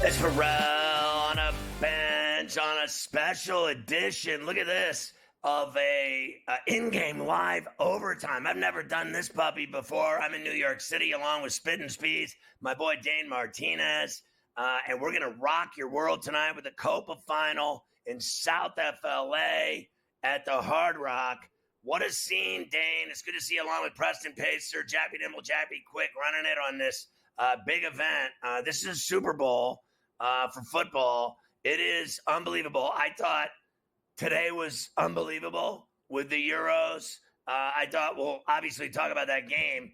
It's Pharrell on a bench on a special edition. Look at this of a in-game live overtime. I've never done this puppy before. I'm in New York City along with Spit and Speeds, my boy Dane Martinez, and we're gonna rock your world tonight with the Copa Final in South FLA at the Hard Rock. What a scene, Dane! It's good to see you along with Preston Pacer, Jappy Nimble, Jappy Quick, running it on this big event. This is a Super Bowl. For football. It is unbelievable. I thought today was unbelievable with the Euros. I thought we'll obviously talk about that game.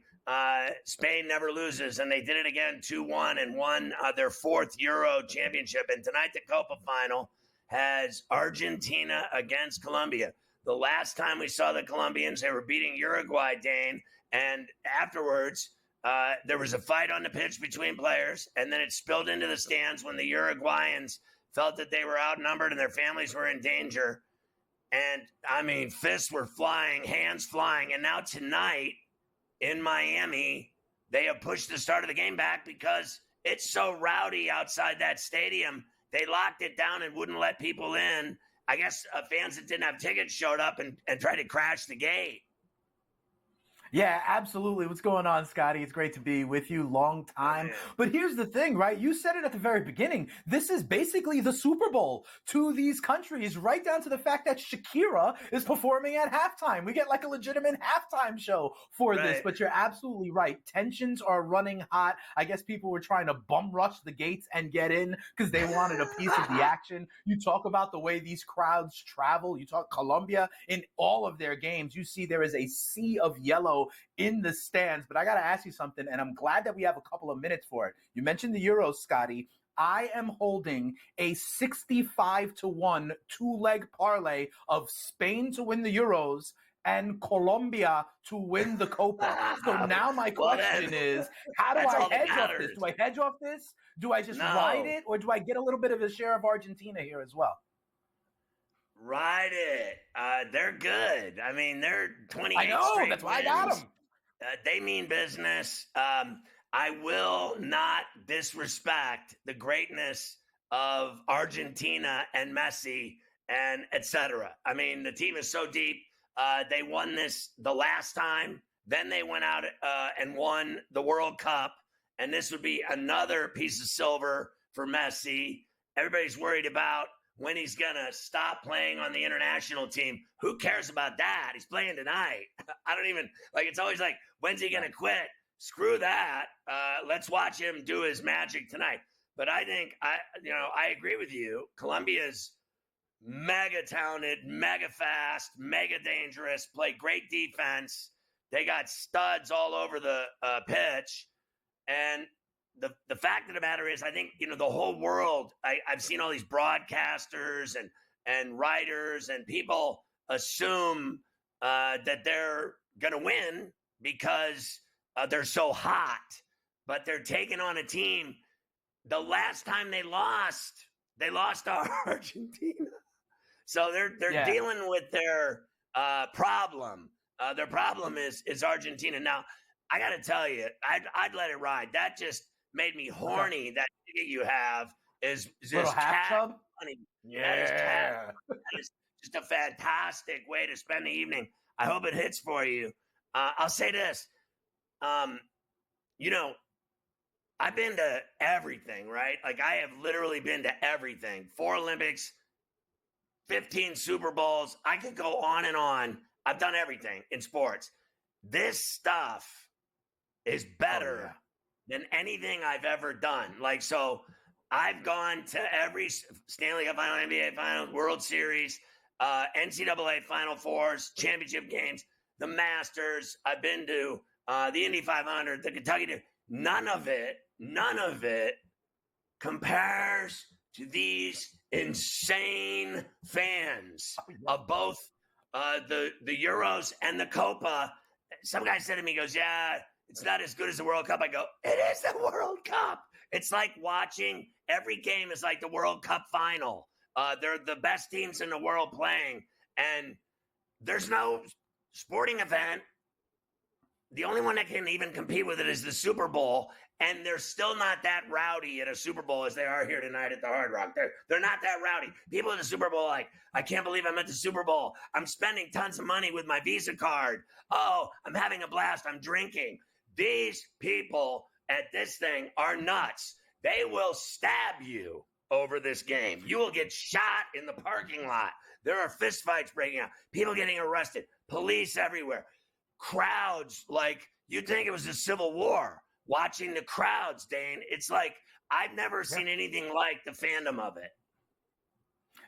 Spain never loses, and they did it again 2-1 and won their fourth Euro championship. And tonight, the Copa final has Argentina against Colombia. The last time we saw the Colombians, they were beating Uruguay, Dane, and afterwards, there was a fight on the pitch between players, and then it spilled into the stands when the Uruguayans felt that they were outnumbered and their families were in danger. And, I mean, fists were flying, hands flying. And now tonight in Miami, they have pushed the start of the game back because it's so rowdy outside that stadium. They locked it down and wouldn't let people in. I guess fans that didn't have tickets showed up and tried to crash the gate. Yeah, absolutely. What's going on, Scotty? It's great to be with you. Long time. But here's the thing, right? You said it at the very beginning. This is basically the Super Bowl to these countries, right down to the fact that Shakira is performing at halftime. We get like a legitimate halftime show for this, but you're absolutely right. Tensions are running hot. I guess people were trying to bum rush the gates and get in because they wanted a piece of the action. You talk about the way these crowds travel. You talk Colombia in all of their games. You see there is a sea of yellow in the stands. But I got to ask you something, and I'm glad that we have a couple of minutes for it. You mentioned the Euros, Scotty. I am holding a 65-1 two-leg parlay of Spain to win the Euros and Colombia to win the Copa. So now my question is, how do I hedge off this? Do I hedge off this? Do I just ride it? Or do I get a little bit of a share of Argentina here as well? Ride it. They're good. I mean, they're 28 I know. straight That's why wins. I got them. They mean business. I will not disrespect the greatness of Argentina and Messi and etc. I mean, the team is so deep. They won this the last time. Then they went out and won the World Cup. And this would be another piece of silver for Messi. Everybody's worried about when he's going to stop playing on the international team. Who cares about that? He's playing tonight. I don't even, it's always like, when's he going to quit? Screw that. Let's watch him do his magic tonight. But I think, I agree with you. Colombia's mega talented, mega fast, mega dangerous, play great defense. They got studs all over the pitch. And the fact of the matter is, I think, the whole world, I've seen all these broadcasters and writers and people assume that they're going to win because they're so hot, but they're taking on a team. The last time they lost to Argentina. So they're dealing with their problem. Their problem is Argentina. Now, I got to tell you, I'd let it ride. That just made me horny. That ticket you have is just cat money. Yeah. That is just a fantastic way to spend the evening. I hope it hits for you. I'll say this. I've been to everything, right? Like, I have literally been to everything. 4 Olympics, 15 Super Bowls. I could go on and on. I've done everything in sports. This stuff is better than anything I've ever done. So I've gone to every Stanley Cup final, NBA final, World Series, NCAA Final Fours, championship games, the Masters. I've been to the Indy 500, the Kentucky. None of it compares to these insane fans of both the Euros and the Copa. Some guy said to me, he goes, yeah, it's not as good as the World Cup. I go, it is the World Cup. It's like watching every game is like the World Cup final. They're the best teams in the world playing. And there's no sporting event the only one that can even compete with it is the Super Bowl. And they're still not that rowdy at a Super Bowl as they are here tonight at the Hard Rock. They're not that rowdy. People at the Super Bowl are like, I can't believe I'm at the Super Bowl. I'm spending tons of money with my Visa card. Oh, I'm having a blast. I'm drinking. These people at this thing are nuts. They will stab you over this game. You will get shot in the parking lot. There are fistfights breaking out. People getting arrested. Police everywhere. Crowds like you'd think it was a civil war. Watching the crowds, Dane, it's like I've never seen anything like the fandom of it.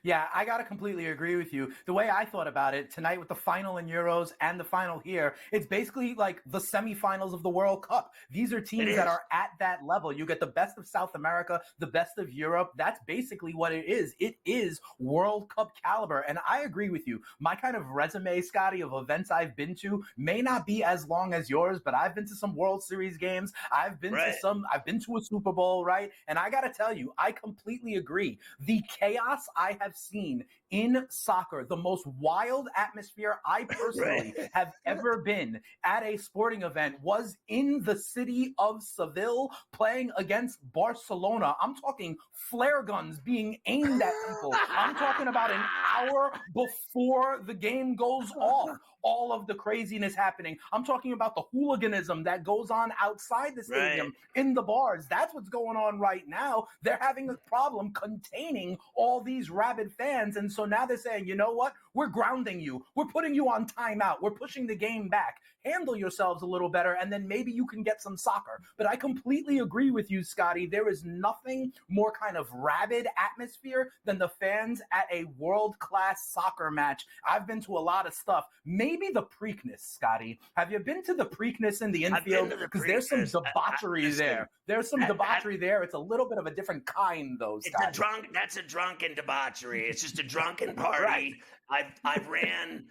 Yeah, I got to completely agree with you. The way I thought about it tonight with the final in Euros and the final here, it's basically like the semifinals of the World Cup. These are teams that are at that level. You get the best of South America, the best of Europe. That's basically what it is. It is World Cup caliber. And I agree with you. My kind of resume, Scotty, of events I've been to may not be as long as yours, but I've been to some World Series games. I've been to a Super Bowl, right? And I got to tell you, I completely agree. The chaos I have seen in soccer, the most wild atmosphere I personally have ever been at a sporting event was in the city of Seville playing against Barcelona. I'm talking flare guns being aimed at people. I'm talking about an hour before the game goes off. All of the craziness happening. I'm talking about the hooliganism that goes on outside the stadium in the bars. That's what's going on right now. They're having a problem containing all these rabid fans. And so now they're saying, you know what? We're grounding you. We're putting you on timeout. We're pushing the game back. Handle yourselves a little better, and then maybe you can get some soccer. But I completely agree with you, Scotty. There is nothing more kind of rabid atmosphere than the fans at a world-class soccer match. I've been to a lot of stuff. Maybe the Preakness, Scotty. Have you been to the Preakness in the infield? Because there's some debauchery there. There's some debauchery there. It's a little bit of a different kind, though, Scotty. That's a drunken debauchery. It's just a drunken party. I've ran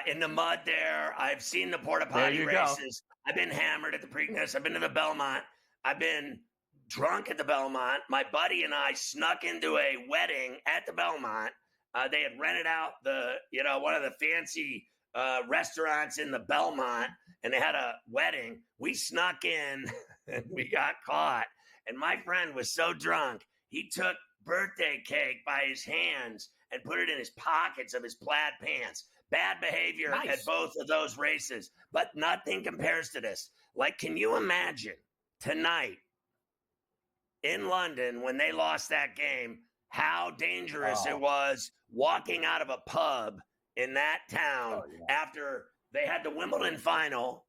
in the mud there. I've seen the porta potty races. I've been hammered at the Preakness. I've been to the Belmont. I've been drunk at the Belmont. My buddy and I snuck into a wedding at the Belmont. They had rented out one of the fancy restaurants in the Belmont, and they had a wedding. We snuck in and we got caught. And my friend was so drunk, he took birthday cake by his hands and put it in his pockets of his plaid pants. Bad behavior at both of those races, but nothing compares to this. Like, can you imagine tonight in London when they lost that game, how dangerous it was walking out of a pub in that town after they had the Wimbledon final?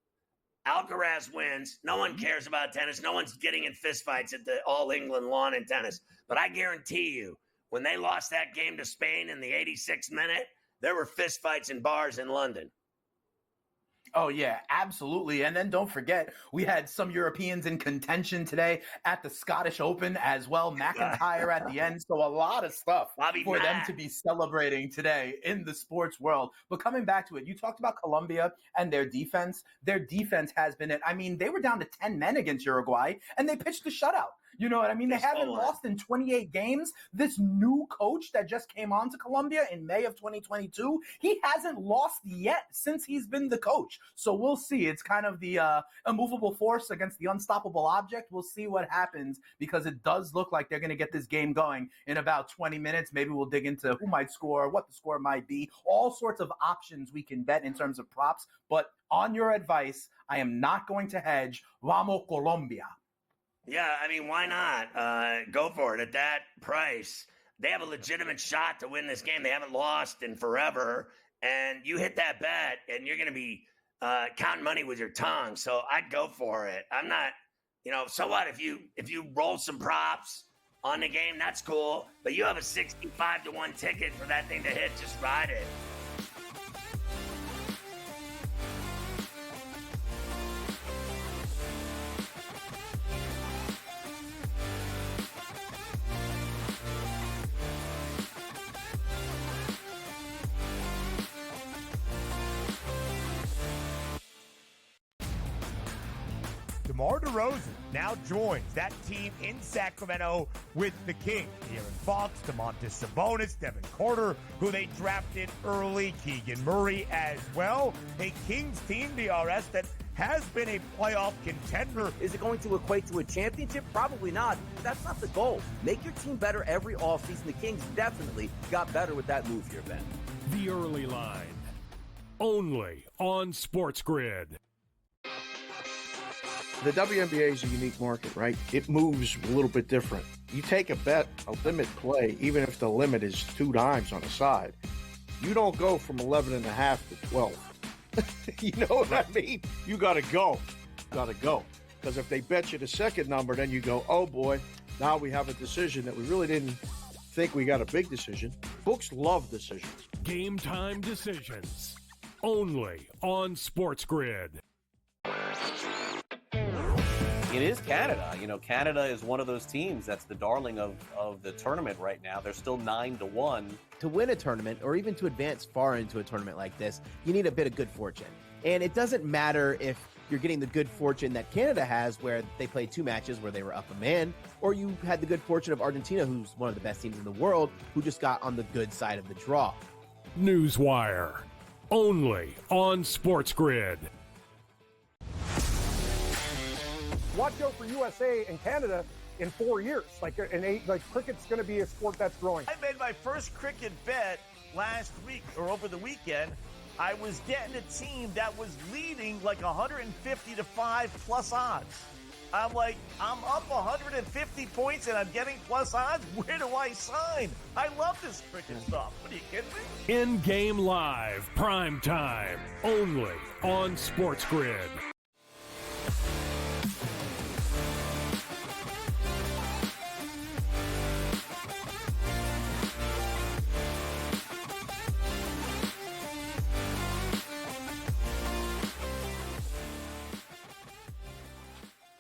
Alcaraz wins. No one cares about tennis. No one's getting in fistfights at the All England lawn in tennis. But I guarantee you, when they lost that game to Spain in the 86th minute, there were fistfights in bars in London. Oh, yeah, absolutely. And then don't forget, we had some Europeans in contention today at the Scottish Open as well. McIntyre at the end. So a lot of stuff for them to be celebrating today in the sports world. But coming back to it, you talked about Colombia and their defense. Their defense has been it. I mean, they were down to 10 men against Uruguay, and they pitched a shutout. You know what I mean? They haven't lost in 28 games. This new coach that just came on to Colombia in May of 2022, he hasn't lost yet since he's been the coach. So we'll see. It's kind of the immovable force against the unstoppable object. We'll see what happens because it does look like they're going to get this game going in about 20 minutes. Maybe we'll dig into who might score, what the score might be, all sorts of options we can bet in terms of props. But on your advice, I am not going to hedge. Vamos Colombia. Yeah, I mean, why not? Go for it. At that price, they have a legitimate shot to win this game. They haven't lost in forever. And you hit that bet, and you're going to be counting money with your tongue. So I'd go for it. I'm not, so what? If you roll some props on the game, that's cool. But you have a 65-1 ticket for that thing to hit. Just ride it. DeMar DeRozan now joins that team in Sacramento with the Kings. De'Aaron Fox, Domantas Sabonis, Devin Carter, who they drafted early, Keegan Murray as well. A Kings team, DRS, that has been a playoff contender. Is it going to equate to a championship? Probably not. That's not the goal. Make your team better every offseason. The Kings definitely got better with that move here, Ben. The Early Line. Only on Sports Grid. The WNBA is a unique market, right? It moves a little bit different. You take a bet, a limit play, even if the limit is 2 dimes on the side, you don't go from 11.5 to 12. You know what I mean? You got to go. Because if they bet you the second number, then you go, oh boy, now we have a decision that we really didn't think we got a big decision. Books love decisions. Game time decisions. Only on Sports Grid. It is Canada. You know, Canada is one of those teams that's the darling of the tournament right now. They're still 9-1. To win a tournament, or even to advance far into a tournament like this, you need a bit of good fortune. And it doesn't matter if you're getting the good fortune that Canada has, where they played 2 matches where they were up a man, or you had the good fortune of Argentina, who's one of the best teams in the world, who just got on the good side of the draw. Newswire. Only on Sports Grid. Watch out for USA and Canada in 4 years. Like cricket's going to be a sport that's growing. I made my first cricket bet last week or over the weekend. I was getting a team that was leading like 150 to 5 plus odds. I'm like, I'm up 150 points and I'm getting plus odds. Where do I sign? I love this cricket stuff. What are you kidding me? In-game live, prime time, only on Sports Grid.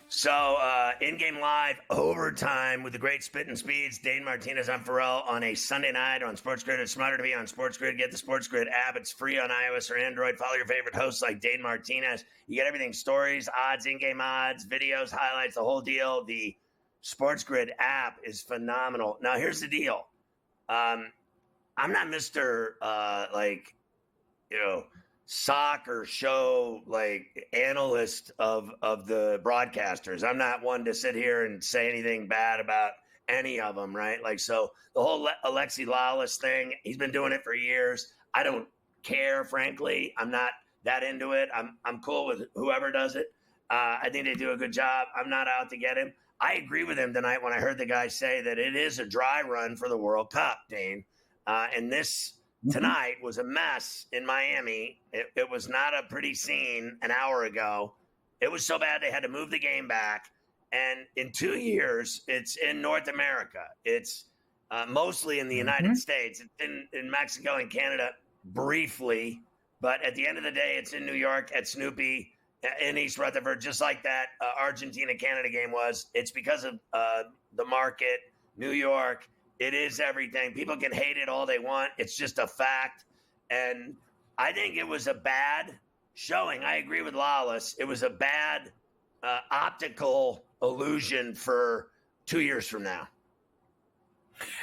So, in-game live, overtime with the great spit and speeds, Dane Martinez on Pharrell on a Sunday night on Sports Grid. It's smarter to be on Sports Grid. Get the Sports Grid app. It's free on iOS or Android. Follow your favorite hosts like Dane Martinez. You get everything, stories, odds, in-game odds, videos, highlights, the whole deal. The Sports Grid app is phenomenal. Now, here's the deal. I'm not Mr. Soccer show analyst of the broadcasters. I'm not one to sit here and say anything bad about any of them, right? So the whole Alexi Lalas thing, he's been doing it for years. I don't care, frankly. I'm not that into it. I'm cool with whoever does it. I think they do a good job. I'm not out to get him. I agree with him tonight when I heard the guy say that it is a dry run for the World Cup, Dane. And this tonight was a mess in Miami. It was not a pretty scene an hour ago. It was so bad they had to move the game back. And in 2 years, it's in North America. It's mostly in the United States. It's in Mexico and Canada briefly. But at the end of the day, it's in New York at Snoopy in East Rutherford, just like that Argentina-Canada game was. It's because of the market, New York. It is everything. People can hate it all they want. It's just a fact. And I think it was a bad showing. I agree with Lawless. It was a bad optical illusion for 2 years from now.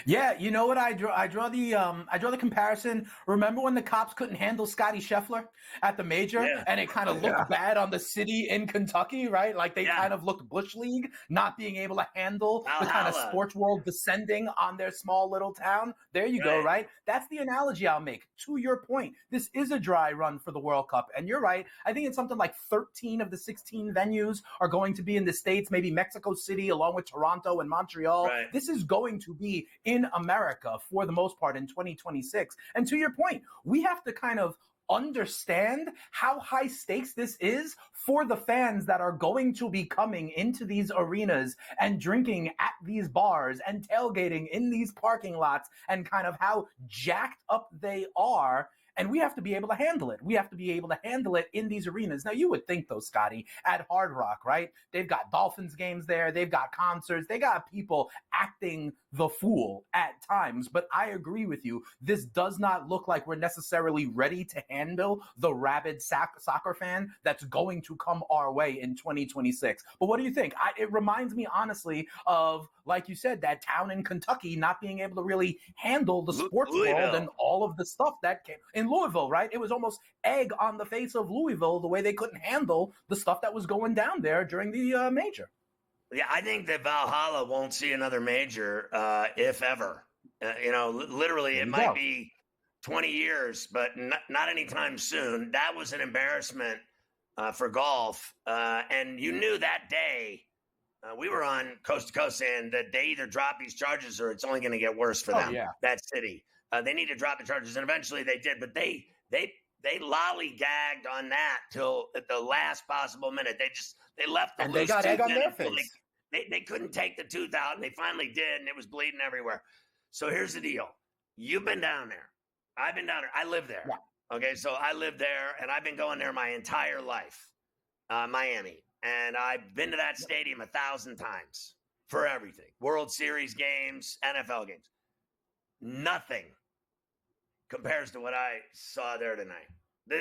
Yeah, you know what I draw? I draw the comparison. Remember when the cops couldn't handle Scotty Scheffler at the major, and it kind of looked bad on the city in Kentucky, right? Like they kind of looked Bush League, not being able to handle the kind of sports world descending on their small little town. There you go, right? That's the analogy I'll make. To your point, this is a dry run for the World Cup, and you're right. I think it's something like 13 of the 16 venues are going to be in the States, maybe Mexico City, along with Toronto and Montreal. Right. This is going to be in America for the most part in 2026. And to your point, we have to kind of understand how high stakes this is for the fans that are going to be coming into these arenas and drinking at these bars and tailgating in these parking lots, and kind of how jacked up they are. And we have to be able to handle it. We have to be able to handle it in these arenas. Now, you would think, though, Scotty, at Hard Rock, right? They've got Dolphins games there. They've got concerts. They got people acting the fool at times. But I agree with you. This does not look like we're necessarily ready to handle the rabid soccer fan that's going to come our way in 2026. But what do you think? It reminds me, honestly, of, like you said, that town in Kentucky not being able to really handle the sports world and all of the stuff that came in in Louisville, right? It was almost egg on the face of Louisville, the way they couldn't handle the stuff that was going down there during the major. Yeah, I think that Valhalla won't see another major, if ever. Literally, it might be 20 years, but not anytime soon. That was an embarrassment for golf. And you knew that day, we were on coast to coast saying that they either drop these charges or it's only going to get worse for them, that city. They need to drop the charges, and eventually they did. But they lollygagged on that till at the last possible minute. They left the and they got egg on their face. They couldn't take the tooth out, and they finally did, and it was bleeding everywhere. So here's the deal. You've been down there. I've been down there. I live there. Yeah. Okay, so I live there, and I've been going there my entire life, Miami. And I've been to that stadium 1,000 times for everything. World Series games, NFL games. Nothing compares to what I saw there tonight.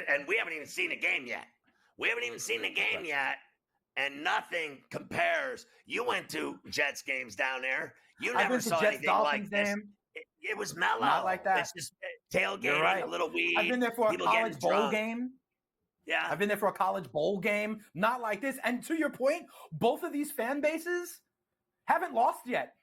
And we haven't even seen the game yet. And nothing compares. You went to Jets games down there. You never saw anything like this. It was mellow. Not like that. It's just tailgating, a little weed. I've been there for a college bowl game. Yeah. I've been there for a college bowl game. Not like this. And to your point, both of these fan bases haven't lost yet.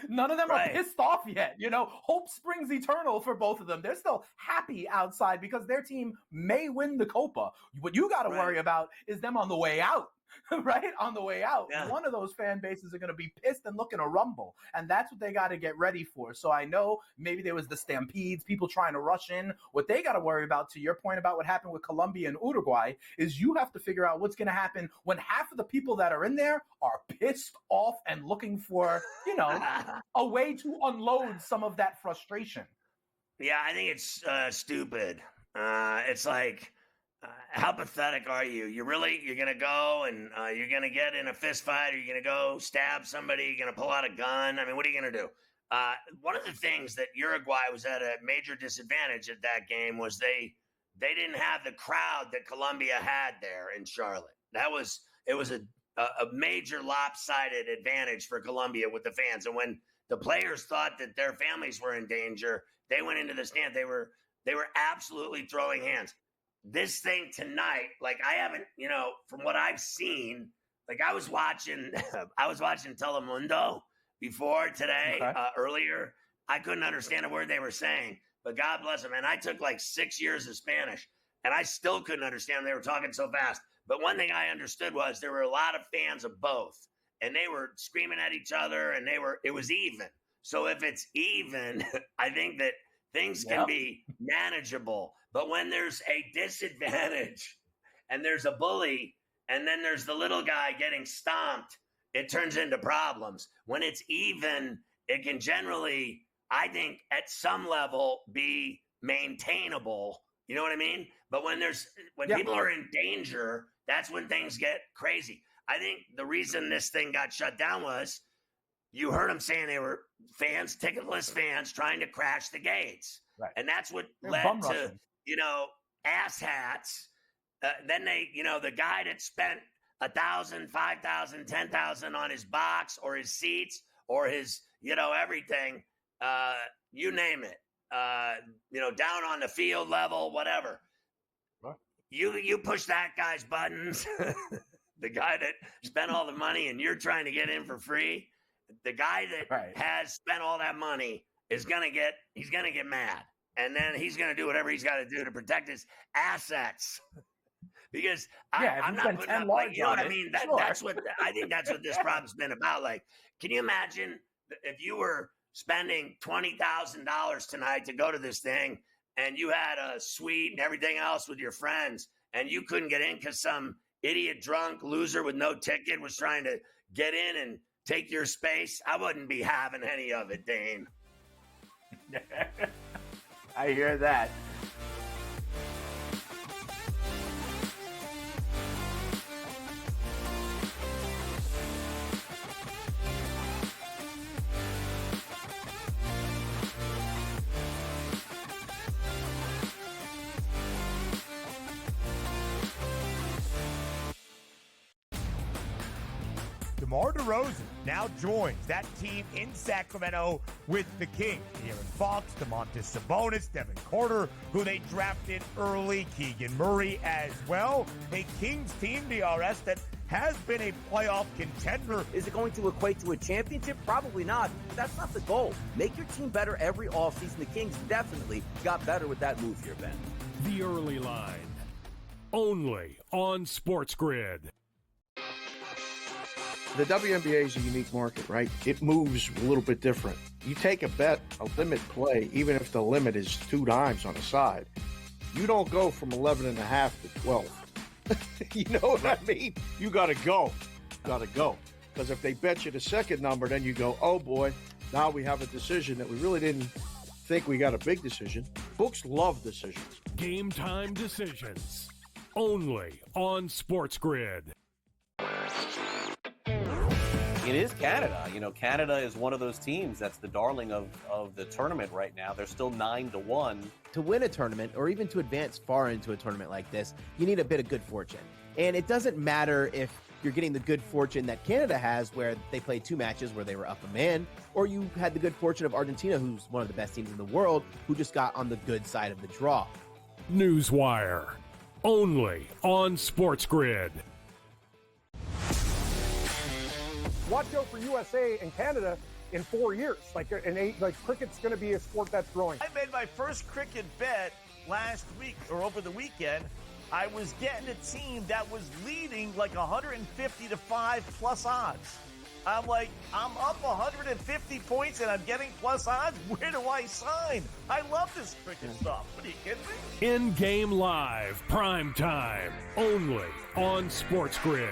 None of them are pissed off yet. Hope springs eternal for both of them. They're still happy outside because their team may win the Copa. What you got to worry about is them on the way out. Right? On the way out, one of those fan bases are going to be pissed and looking to rumble. And that's what they got to get ready for. So I know maybe there was the stampedes, people trying to rush in. What they got to worry about, to your point about what happened with Colombia and Uruguay, is you have to figure out what's going to happen when half of the people that are in there are pissed off and looking for, a way to unload some of that frustration. Yeah, I think it's stupid. It's like, how pathetic are you? You're going to go and you're going to get in a fist fight, or you're going to go stab somebody, you're going to pull out a gun. I mean, what are you going to do? One of the things that Uruguay was at a major disadvantage at that game was they didn't have the crowd that Colombia had there in Charlotte. It was a major lopsided advantage for Colombia with the fans. And when the players thought that their families were in danger, they went into the stand. They were absolutely throwing hands. This thing tonight, like I haven't, from what I've seen, like I was watching Telemundo before today, earlier. I couldn't understand a word they were saying, but God bless them. And I took like 6 years of Spanish, and I still couldn't understand. They were talking so fast. But one thing I understood was there were a lot of fans of both, and they were screaming at each other, and it was even. So if it's even, I think that things can be manageable. But when there's a disadvantage and there's a bully and then there's the little guy getting stomped, it turns into problems. When it's even, it can generally, I think, at some level be maintainable. You know what I mean? But when people are in danger, that's when things get crazy. I think the reason this thing got shut down was you heard them saying they were fans, ticketless fans, trying to crash the gates. Right. And that's what led to, asshats. Then the guy that spent $1,000, $5,000, $10,000 on his box or his seats or his, everything, you name it, down on the field level, whatever. What? You push that guy's buttons, the guy that spent all the money and you're trying to get in for free. The guy that has spent all that money he's going to get mad. And then he's going to do whatever he's got to do to protect his assets. Because I'm not putting up, like, you know what I mean? That's what I think that's what this problem's been about. Like, can you imagine if you were spending $20,000 tonight to go to this thing and you had a suite and everything else with your friends and you couldn't get in because some idiot drunk loser with no ticket was trying to get in and take your space? I wouldn't be having any of it, Dane. I hear that. The DeMar DeRozan now joins that team in Sacramento with the Kings. De'Aaron Fox, Domantas Sabonis, Devin Carter, who they drafted early, Keegan Murray as well. A Kings team, DRS, that has been a playoff contender. Is it going to equate to a championship? Probably not. That's not the goal. Make your team better every offseason. The Kings definitely got better with that move here, Ben. The Early Line. Only on Sports Grid. The WNBA is a unique market, right? It moves a little bit different. You take a bet, a limit play, even if the limit is 2 dimes on the side. You don't go from 11.5 to 12. You know what I mean? You got to go. Got to go. Because if they bet you the second number, then you go, oh boy, now we have a decision that we really didn't think we got a big decision. Books love decisions. Game time decisions. Only on Sports Grid. It is Canada. You know, Canada is one of those teams that's the darling of the tournament right now. They're still 9-1. To win a tournament, or even to advance far into a tournament like this, you need a bit of good fortune. And it doesn't matter if you're getting the good fortune that Canada has, where they played 2 matches where they were up a man, or you had the good fortune of Argentina, who's one of the best teams in the world, who just got on the good side of the draw. Newswire. Only on Sports Grid. Watch out for USA and Canada in 4 years. Like cricket's going to be a sport that's growing. I made my first cricket bet last week or over the weekend. I was getting a team that was leading like 150 to 5 plus odds. I'm like, I'm up 150 points and I'm getting plus odds. Where do I sign? I love this cricket stuff. What are you kidding me? In-game live, prime time, only on Sports Grid.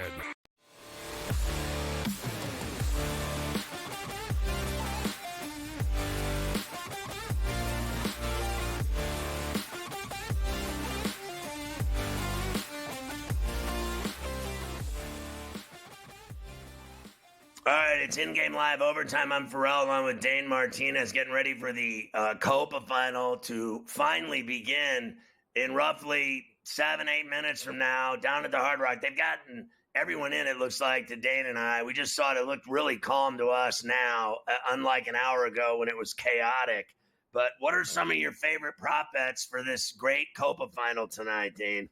All right, it's in-game live overtime. I'm Pharrell along with Dane Martinez, getting ready for the Copa final to finally begin in roughly 7-8 minutes from now down at the Hard Rock. They've gotten everyone in, it looks like, to Dane and I. We just saw it. It looked really calm to us now, unlike an hour ago when it was chaotic. But what are some of your favorite prop bets for this great Copa final tonight, Dane?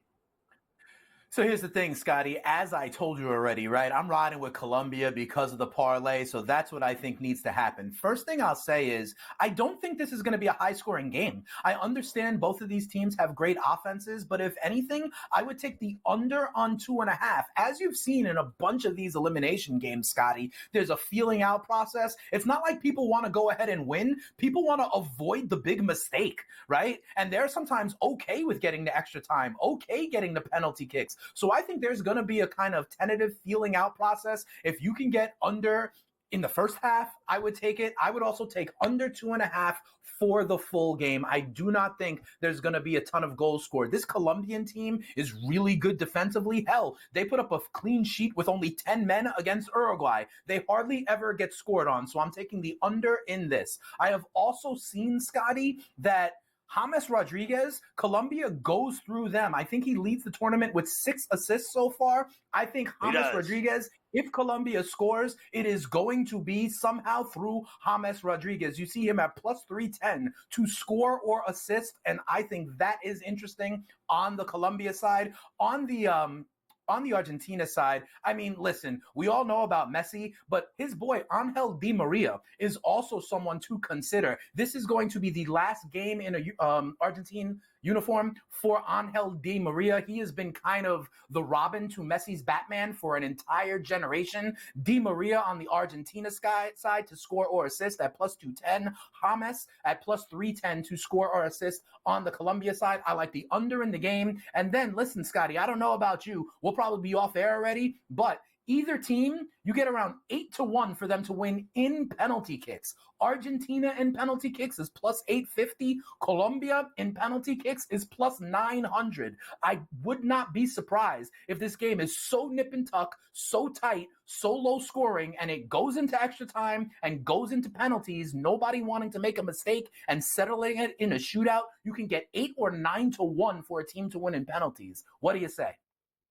So here's the thing, Scotty. As I told you already, right, I'm riding with Colombia because of the parlay, so that's what I think needs to happen. First thing I'll say is I don't think this is going to be a high-scoring game. I understand both of these teams have great offenses, but if anything, I would take the under on 2.5. As you've seen in a bunch of these elimination games, Scotty, there's a feeling out process. It's not like people want to go ahead and win. People want to avoid the big mistake, right? And they're sometimes okay with getting the extra time, okay getting the penalty kicks. So I think there's going to be a kind of tentative feeling out process. If you can get under in the first half, I would take it. I would also take under 2.5 for the full game. I do not think there's going to be a ton of goals scored. This Colombian team is really good defensively. Hell, they put up a clean sheet with only 10 men against Uruguay. They hardly ever get scored on. So I'm taking the under in this. I have also seen, Scotty, that James Rodriguez, Colombia goes through them. I think he leads the tournament with 6 assists so far. I think James Rodriguez, if Colombia scores, it is going to be somehow through James Rodriguez. You see him at plus 310 to score or assist, and I think that is interesting on the Colombia side. On the Argentina side, I mean, listen, we all know about Messi, but his boy Angel Di Maria is also someone to consider. This is going to be the last game in a Argentine uniform for Angel Di Maria. He has been kind of the Robin to Messi's Batman for an entire generation. Di Maria on the Argentina side to score or assist at plus 210. James at plus 310 to score or assist on the Colombia side. I like the under in the game. And then, listen, Scotty, I don't know about you. We'll probably be off air already, but either team, you get around 8-1 for them to win in penalty kicks. Argentina in penalty kicks is plus 850. Colombia in penalty kicks is plus 900. I would not be surprised if this game is so nip and tuck, so tight, so low scoring, and it goes into extra time and goes into penalties, nobody wanting to make a mistake and settling it in a shootout. You can get 8 or 9-1 for a team to win in penalties. What do you say?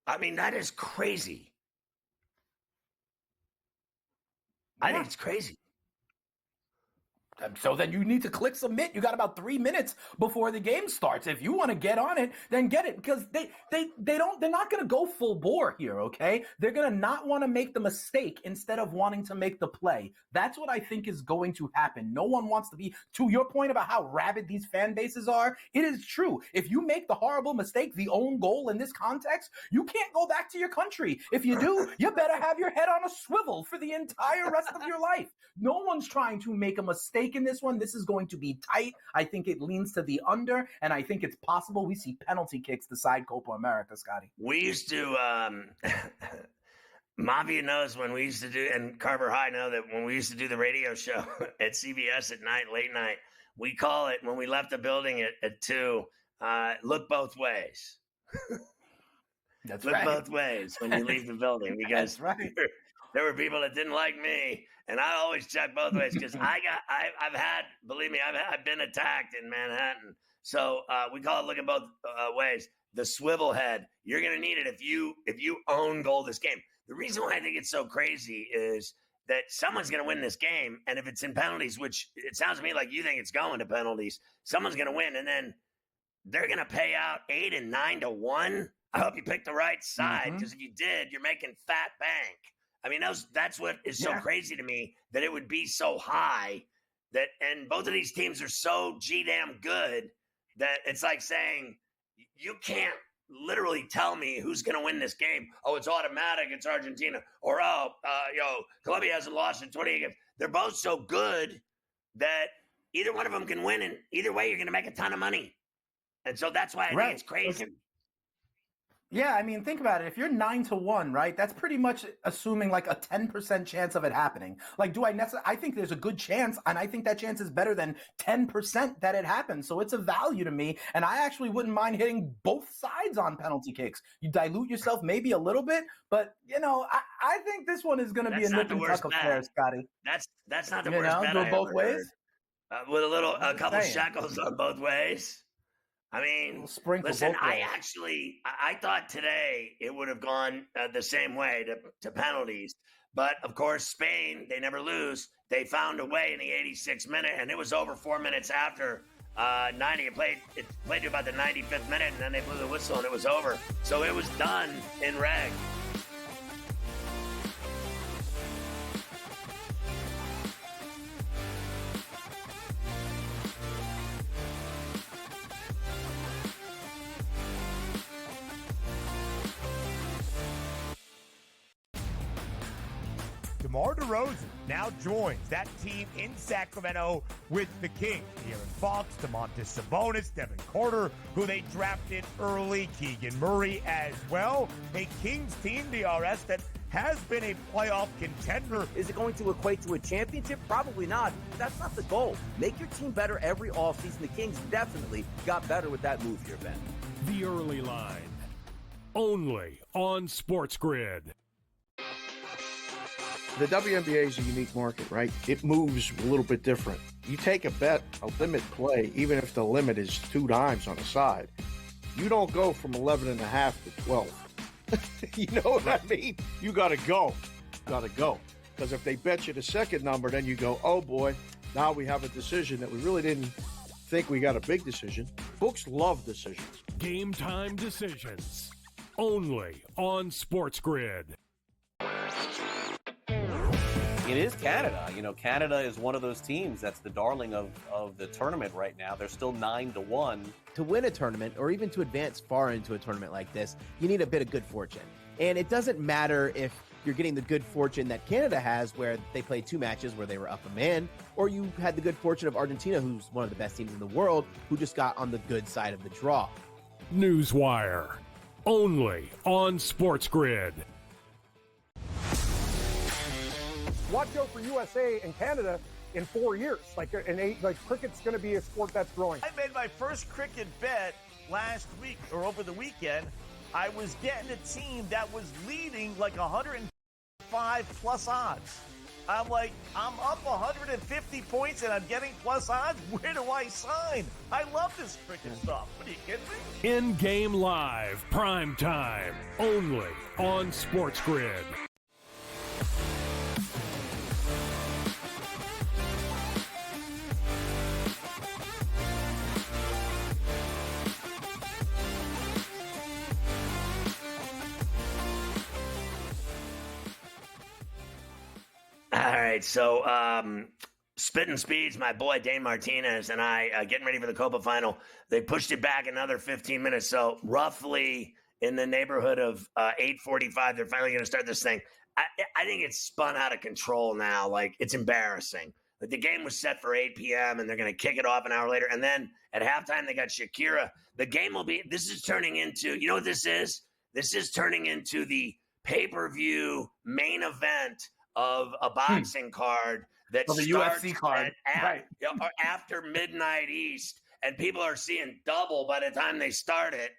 I mean, that is crazy. I think it's crazy. So then you need to click submit. You got about 3 minutes before the game starts. If you want to get on it, then get it, because they're not going to go full bore here. Okay, they're going to not want to make the mistake instead of wanting to make the play. That's what I think is going to happen. No one wants to be, to your point about how rabid these fan bases are. It is true. If you make the horrible mistake, the own goal in this context, you can't go back to your country. If you do, you better have your head on a swivel for the entire rest of your life. No one's trying to make a mistake in this one. This is going to be tight. I think it leans to the under, and I think it's possible we see penalty kicks decide Copa America, Scotty. We used to, Mafia knows when we used to do, and Carver High know that when we used to do the radio show at CBS at night, late night, we call it, when we left the building at 2, look both ways. That's look right. both ways when you leave the building, because That's right. there were people that didn't like me, and I always check both ways, because I've had, believe me, I've been attacked in Manhattan. So we call it looking both ways. The swivel head, you're going to need it if you own goal this game. The reason why I think it's so crazy is that someone's going to win this game, and if it's in penalties, which it sounds to me like you think it's going to penalties, someone's going to win, and then they're going to pay out 8 and 9 to 1. I hope you picked the right side, because if you did, you're making fat bank. I mean, that's what is so crazy to me, that it would be so high, that, and both of these teams are so damn good that it's like saying you can't literally tell me who's going to win this game. Oh, it's automatic. It's Argentina. Or, Colombia hasn't lost in 28 games. They're both so good that either one of them can win, and either way, you're going to make a ton of money. And so that's why I think it's crazy. Okay. Yeah, I mean, think about it. If you're 9 to 1, right, that's pretty much assuming like a 10% chance of it happening. Like, I think there's a good chance, and I think that chance is better than 10% that it happens. So it's a value to me, and I actually wouldn't mind hitting both sides on penalty kicks. You dilute yourself maybe a little bit, but, I think this one is going to be a nip and tuck affair, Scotty. That's not the worst bet I both ever ways? heard. With a couple shekels on both ways. I mean, listen, I thought today it would have gone the same way to penalties. But, of course, Spain, they never lose. They found a way in the 86th minute, and it was over 4 minutes after 90. It played to about the 95th minute, and then they blew the whistle, and it was over. So it was done in reg. DeMar DeRozan now joins that team in Sacramento with the Kings. De'Aaron Fox, Domantas Sabonis, Devin Carter, who they drafted early, Keegan Murray as well. A Kings team, DRS, that has been a playoff contender. Is it going to equate to a championship? Probably not. That's not the goal. Make your team better every offseason. The Kings definitely got better with that move here, Ben. The Early Line. Only on Sports Grid. The WNBA is a unique market, right? It moves a little bit different. You take a bet, a limit play, even if the limit is 2 dimes on the side, you don't go from 11.5 to 12. You know what I mean? You got to go. Because if they bet you the second number, then you go, oh boy, now we have a decision that we really didn't think we got a big decision. Books love decisions. Game time decisions. Only on Sports Grid. It is Canada. Canada is one of those teams that's the darling of the tournament right now. They're still 9-1. To win a tournament, or even to advance far into a tournament like this, you need a bit of good fortune. And it doesn't matter if you're getting the good fortune that Canada has, where they played 2 matches where they were up a man, or you had the good fortune of Argentina, who's one of the best teams in the world, who just got on the good side of the draw. Newswire. Only on Sports Grid. Watch out for USA and Canada in 4 years. Cricket's going to be a sport that's growing. I made my first cricket bet last week or over the weekend. I was getting a team that was leading like 105 plus odds. I'm like, I'm up 150 points and I'm getting plus odds. Where do I sign? I love this cricket stuff. What are you kidding me? In-game live, prime time, only on Sports Grid. right. So Spittin' Speeds, my boy Dane Martinez, and I getting ready for the Copa final. They pushed it back another 15 minutes. So roughly in the neighborhood of 8:45, they're finally going to start this thing. I think it's spun out of control now. Like, it's embarrassing. Like, the game was set for 8 p.m. and they're going to kick it off an hour later. And then at halftime, they got Shakira. The game will be – this is turning into – you know what this is? This is turning into the pay-per-view main event of a boxing card that the starts UFC card. Right. After midnight East, and people are seeing double by the time they start it.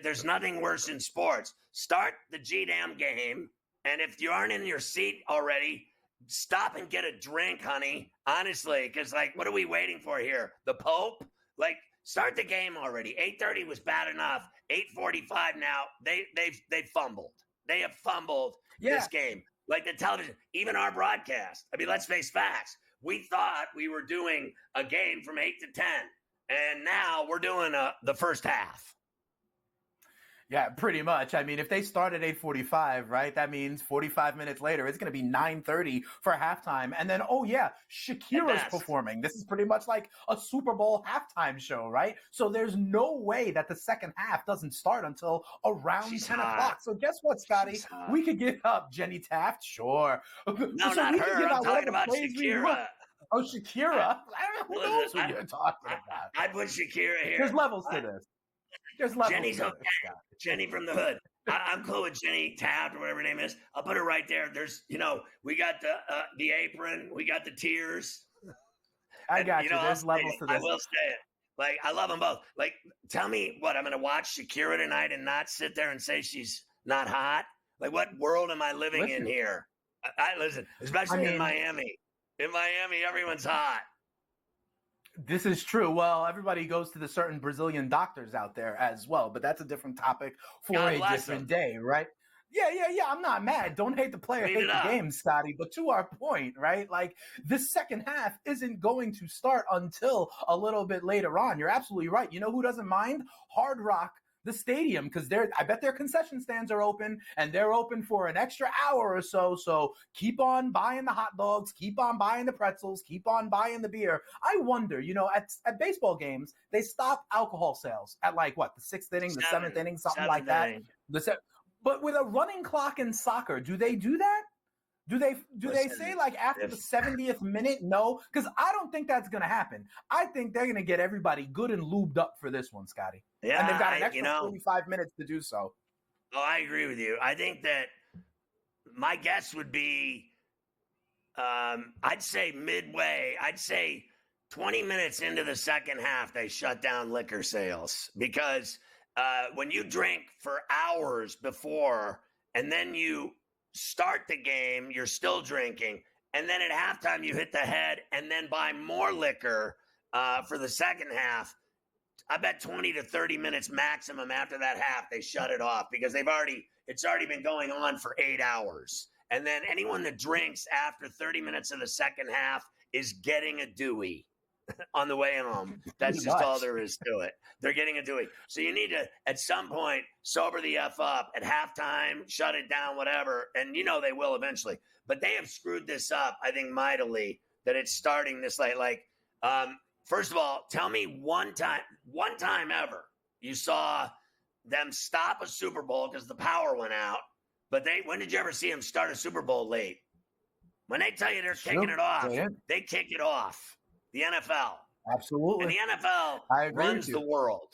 There's nothing worse in sports. Start the G-damn game. And if you aren't in your seat already, stop and get a drink, honey. Honestly, because, like, what are we waiting for here? The Pope? Like, start the game already. 8:30 was bad enough. 8:45 now. They've fumbled. They have fumbled this game. Like the television, even our broadcast. I mean, let's face facts. We thought we were doing a game from 8 to 10, and now we're doing the first half. Yeah, pretty much. I mean, if they start at 8:45, right, that means 45 minutes later, it's going to be 9:30 for halftime. And then, Shakira's performing. This is pretty much like a Super Bowl halftime show, right? So there's no way that the second half doesn't start until around 10 o'clock. So guess what, Scotty? We could get up Jenny Taft, sure. No, not her. I'm talking about Shakira. Oh, Shakira? Who knows who you're talking about? I put Shakira here. There's levels to this. There's levels Jenny's to okay. this. Jenny from the hood. I'm cool with Jenny Taft or whatever her name is. I'll put her right there. There's, we got the apron. We got the tears. I got you. There's levels to this. I will say it. Like, I love them both. Like, tell me what, I'm going to watch Shakira tonight and not sit there and say she's not hot? Like, what world am I living in here? Listen, especially in Miami. In Miami, everyone's hot. This is true. Well, everybody goes to the certain Brazilian doctors out there as well, but that's a different topic for a different day, right? Yeah. I'm not mad. Don't hate the player, hate the game, Scotty. But to our point, right? Like, this second half isn't going to start until a little bit later on. You're absolutely right. You know who doesn't mind? Hard Rock, the stadium, because I bet their concession stands are open, and they're open for an extra hour or so. So keep on buying the hot dogs, keep on buying the pretzels, keep on buying the beer. I wonder, at baseball games, they stop alcohol sales at the 6th inning, the 7th inning, something like that. But with a running clock in soccer, do they do that? Do they say after the 70th minute? No, because I don't think that's going to happen. I think they're going to get everybody good and lubed up for this one, Scotty. Yeah, and they've got an extra 45 minutes to do so. Oh, I agree with you. I think that my guess would be, I'd say midway. I'd say 20 minutes into the second half, they shut down liquor sales because when you drink for hours before and then you start the game, you're still drinking, and then at halftime you hit the head and then buy more liquor for the second half. I bet 20 to 30 minutes maximum after that half they shut it off because it's already been going on for 8 hours. And then anyone that drinks after 30 minutes of the second half is getting a Dewey on the way home. That's just all there is to it. They're getting a Dewey. So you need to, at some point, sober the F up at halftime, shut it down, whatever. And they will eventually. But they have screwed this up, I think, mightily, that it's starting this late. Like, first of all, tell me one time ever you saw them stop a Super Bowl because the power went out. But when did you ever see them start a Super Bowl late? When they tell you they're kicking it off, they kick it off. The NFL. Absolutely. And the NFL runs the world.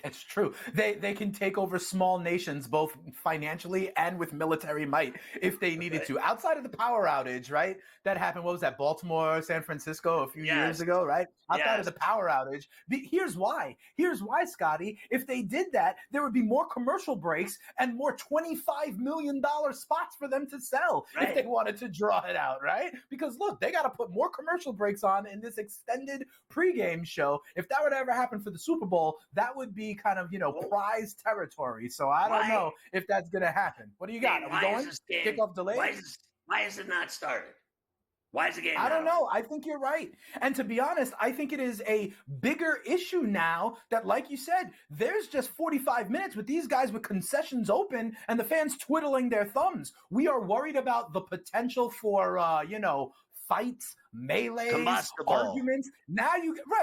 It's true. They can take over small nations, both financially and with military might, if they needed to. Outside of the power outage, right? That happened, what was that, Baltimore, San Francisco a few years ago, right? Outside of the power outage. Here's why. Here's why, Scotty. If they did that, there would be more commercial breaks and more $25 million spots for them to sell if they wanted to draw it out, right? Because, look, they got to put more commercial breaks on in this extended pregame show. If that would ever happen for the Super Bowl, that would be kind of, prize territory. So I don't know if that's going to happen. What do you got? Are we going? Kickoff delayed? Why has it not started? Why is the game I not don't on? know. I think you're right. And to be honest, I think it is a bigger issue now that, like you said, there's just 45 minutes with these guys with concessions open and the fans twiddling their thumbs. We are worried about the potential for, fights, melees, Combustible. arguments. Now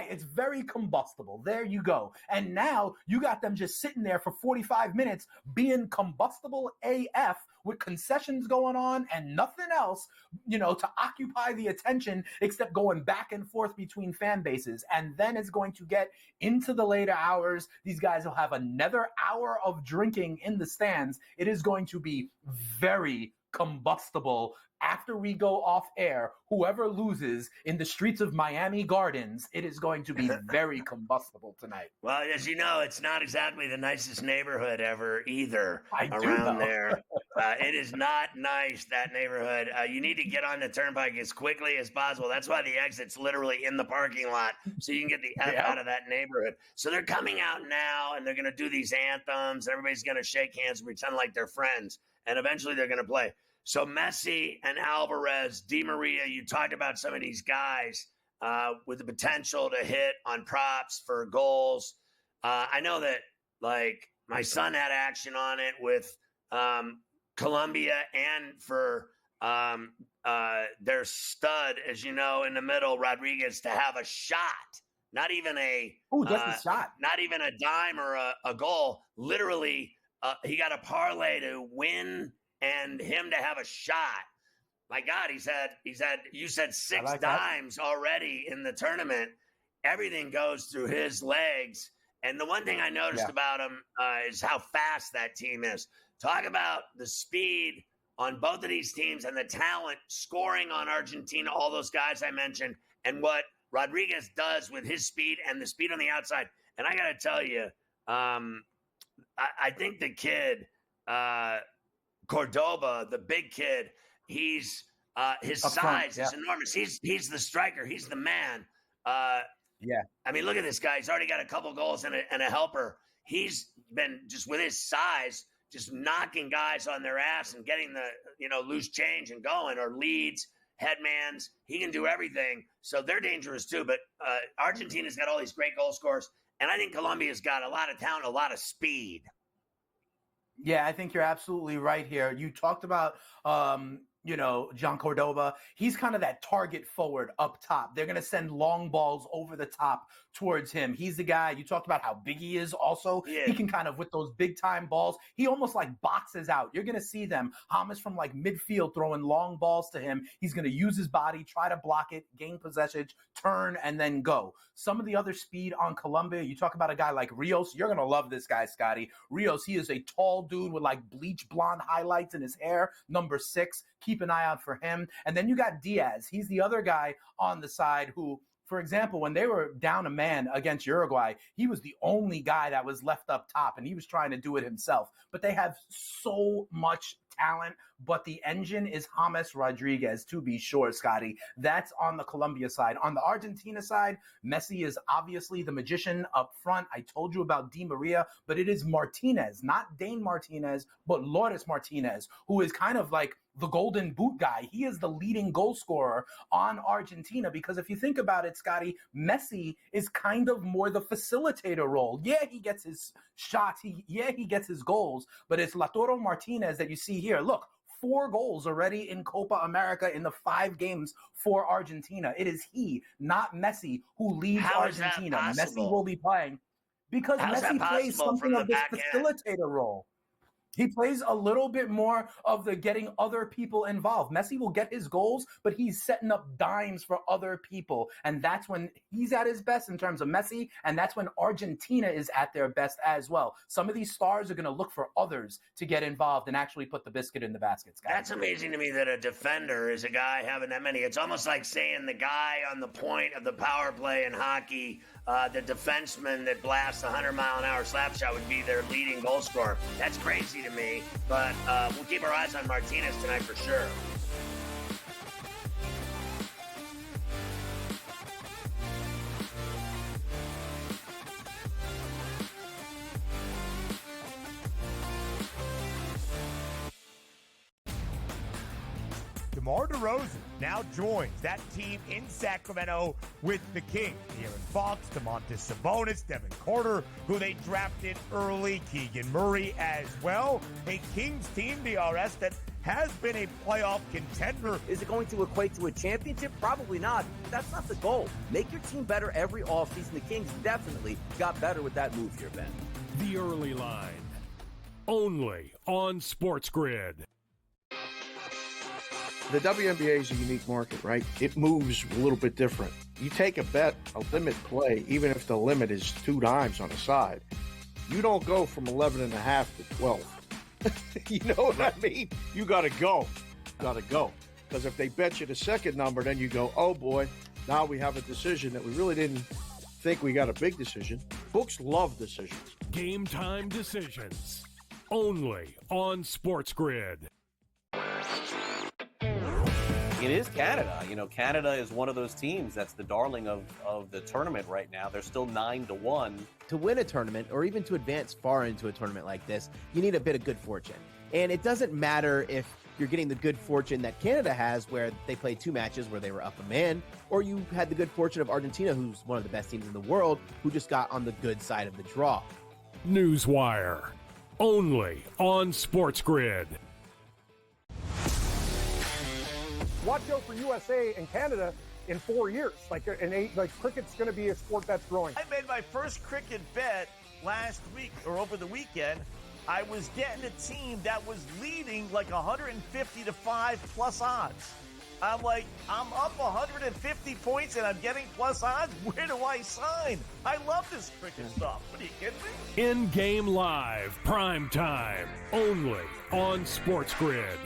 it's very combustible. There you go. And now you got them just sitting there for 45 minutes being combustible AF with concessions going on and nothing else, to occupy the attention except going back and forth between fan bases. And then it's going to get into the later hours. These guys will have another hour of drinking in the stands. It is going to be very combustible. After we go off air, whoever loses in the streets of Miami Gardens, it is going to be very combustible tonight. Well, as you know, it's not exactly the nicest neighborhood ever either know. there. It is not nice, that neighborhood. You need to get on the turnpike as quickly as possible. That's why the exit's literally in the parking lot, so you can get the F out of that neighborhood. So they're coming out now, and they're going to do these anthems. Everybody's going to shake hands and pretend like they're friends, and eventually they're going to play. So Messi and Alvarez, Di Maria, you talked about some of these guys with the potential to hit on props for goals. I know that, like, my son had action on it with Colombia and for their stud, as you know, in the middle, Rodriguez, to have a shot. Not even a shot. Not even a dime or a goal. Literally, he got a parlay to win and him to have a shot. My God, he's had you said 6 dimes already in the tournament. Everything goes through his legs. And the one thing I noticed about him is how fast that team is. Talk about the speed on both of these teams and the talent scoring on Argentina, all those guys I mentioned, and what Rodriguez does with his speed and the speed on the outside. And I got to tell you, I think the kid, Cordoba, the big kid, he's his size is enormous. He's the striker. He's the man. I mean, look at this guy. He's already got a couple goals and a helper. He's been just with his size, just knocking guys on their ass and getting the loose change and going, or leads, headmans. He can do everything. So they're dangerous too. But Argentina's got all these great goal scorers, and I think Colombia's got a lot of talent, a lot of speed. Yeah, I think you're absolutely right here. You talked about, John Cordoba. He's kind of that target forward up top. They're going to send long balls over the top towards him. He's the guy. You talked about how big he is also. Yeah. He can kind of, with those big time balls, he almost like boxes out. You're going to see them. James from like midfield throwing long balls to him. He's going to use his body, try to block it, gain possession, turn, and then go. Some of the other speed on Colombia, you talk about a guy like Rios. You're going to love this guy, Scotty. Rios, he is a tall dude with like bleach blonde highlights in his hair, number 6. Keep an eye out for him. And then you got Diaz. He's the other guy on the side who, for example, when they were down a man against Uruguay, he was the only guy that was left up top, and he was trying to do it himself. But they have so much talent, but the engine is James Rodriguez, to be sure, Scotty. That's on the Colombia side. On the Argentina side, Messi is obviously the magician up front. I told you about Di Maria, but it is Martinez, not Dane Martinez, but Lourdes Martinez, who is kind of like the golden boot guy. He is the leading goal scorer on Argentina, because if you think about it, Scotty, Messi is kind of more the facilitator role. Yeah, he gets his shots. He gets his goals, but it's Lautaro Martinez that you see here. Look, 4 goals already in Copa America in the 5 games for Argentina. It is he, not Messi, who leads Argentina. Messi will be playing because Messi plays something of this facilitator role. He plays a little bit more of the getting other people involved. Messi will get his goals, but he's setting up dimes for other people. And that's when he's at his best in terms of Messi, and that's when Argentina is at their best as well. Some of these stars are going to look for others to get involved and actually put the biscuit in the baskets. That's amazing to me that a defender is a guy having that many. It's almost like saying the guy on the point of the power play in hockey, the defenseman that blasts a 100-mile-an-hour slap shot would be their leading goal scorer. That's crazy to me, but we'll keep our eyes on Martinez tonight for sure. DeMar DeRozan now joins that team in Sacramento with the Kings. De'Aaron Fox, Domantas Sabonis, Devin Carter, who they drafted early, Keegan Murray as well. A Kings team, DRS, that has been a playoff contender. Is it going to equate to a championship? Probably not. That's not the goal. Make your team better every offseason. The Kings definitely got better with that move here, Ben. The Early Line. Only on Sports Grid. The WNBA is a unique market, right? It moves a little bit different. You take a bet, a limit play, even if the limit is 2 dimes on the side, you don't go from 11.5 to 12. You know what I mean? You got to go. Got to go. Because if they bet you the second number, then you go, oh boy, now we have a decision that we really didn't think we got a big decision. Books love decisions. Game time decisions. Only on Sports Grid. It is Canada. You know, Canada is one of those teams that's the darling of the tournament right now. They're still 9-1. To win a tournament or even to advance far into a tournament like this, you need a bit of good fortune. And it doesn't matter if you're getting the good fortune that Canada has, where they played 2 matches where they were up a man, or you had the good fortune of Argentina, who's one of the best teams in the world, who just got on the good side of the draw. Newswire. Only on Sports Grid. Watch out for USA and Canada in 4 years. Like cricket's going to be a sport that's growing. I made my first cricket bet last week or over the weekend. I was getting a team that was leading like 150 to 5 plus odds. I'm like, I'm up 150 points and I'm getting plus odds. Where do I sign? I love this cricket stuff. What are you kidding me? In-game live, prime time, only on Sports Grid.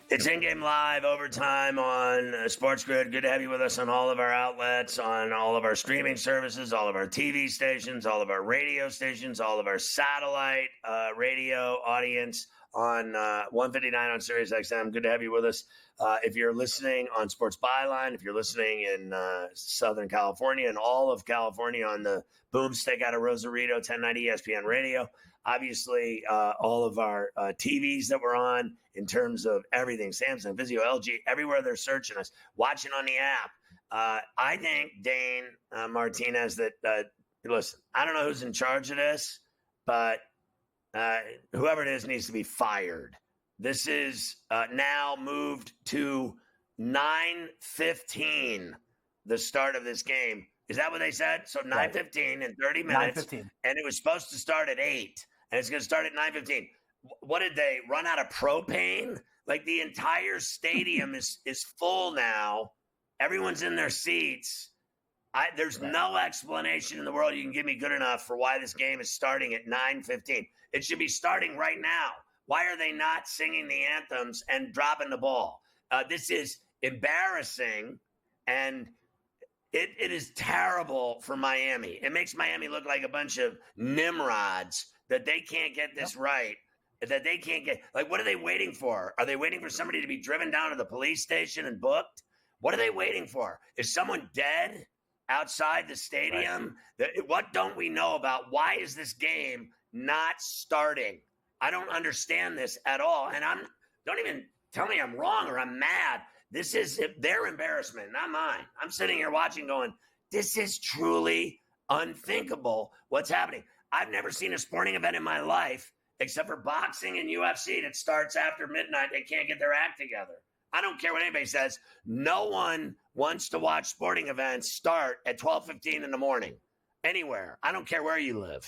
It's in-game live, overtime on Sports Grid. Good to have you with us on all of our outlets, on all of our streaming services, all of our TV stations, all of our radio stations, all of our satellite radio audience on 159 on Sirius XM. Good to have you with us. If you're listening on Sports Byline, if you're listening in Southern California and all of California on the Boomstick out of Rosarito, 1090 ESPN Radio. Obviously, all of our TVs that we're on in terms of everything, Samsung, Vizio, LG, everywhere they're searching us, watching on the app. I think Dane Martinez that, listen, I don't know who's in charge of this, but whoever it is needs to be fired. This is now moved to 9:15, the start of this game. Is that what they said? So 9:15 in 30 minutes. 9:15. And it was supposed to start at 8. And it's going to start at 9:15. What did they run out of propane? Like the entire stadium is full now. Everyone's in their seats. There's no explanation in the world you can give me good enough for why this game is starting at 9:15. It should be starting right now. Why are they not singing the anthems and dropping the ball? This is embarrassing, and it is terrible for Miami. It makes Miami look like a bunch of nimrods that they can't get this right, that they can't get. Like, what are they waiting for? Are they waiting for somebody to be driven down to the police station and booked? What are they waiting for? Is someone dead outside the stadium? Right. What don't we know about? Why is this game not starting? I don't understand this at all. And don't even tell me I'm wrong or I'm mad. This is their embarrassment, not mine. I'm sitting here watching going, this is truly unthinkable what's happening. I've never seen a sporting event in my life, except for boxing and UFC, that starts after midnight. They can't get their act together. I don't care what anybody says. No one wants to watch sporting events start at 12:15 in the morning anywhere. I don't care where you live.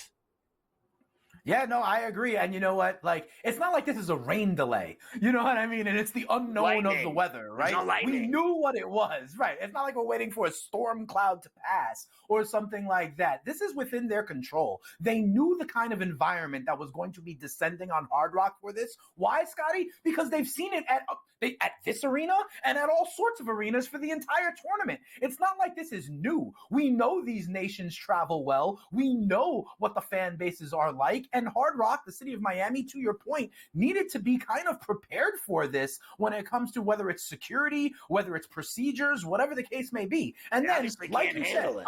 Yeah, no, I agree. And you know what? Like, it's not like this is a rain delay. You know what I mean? And it's the unknown of the weather, right? No lightning. We knew what it was, right? It's not like we're waiting for a storm cloud to pass or something like that. This is within their control. They knew the kind of environment that was going to be descending on Hard Rock for this. Why, Scotty? Because they've seen it at this arena and at all sorts of arenas for the entire tournament. It's not like this is new. We know these nations travel well. We know what the fan bases are like. And Hard Rock, the city of Miami, to your point, needed to be kind of prepared for this when it comes to whether it's security, whether it's procedures, whatever the case may be. And They then, obviously like can't you said, handle it.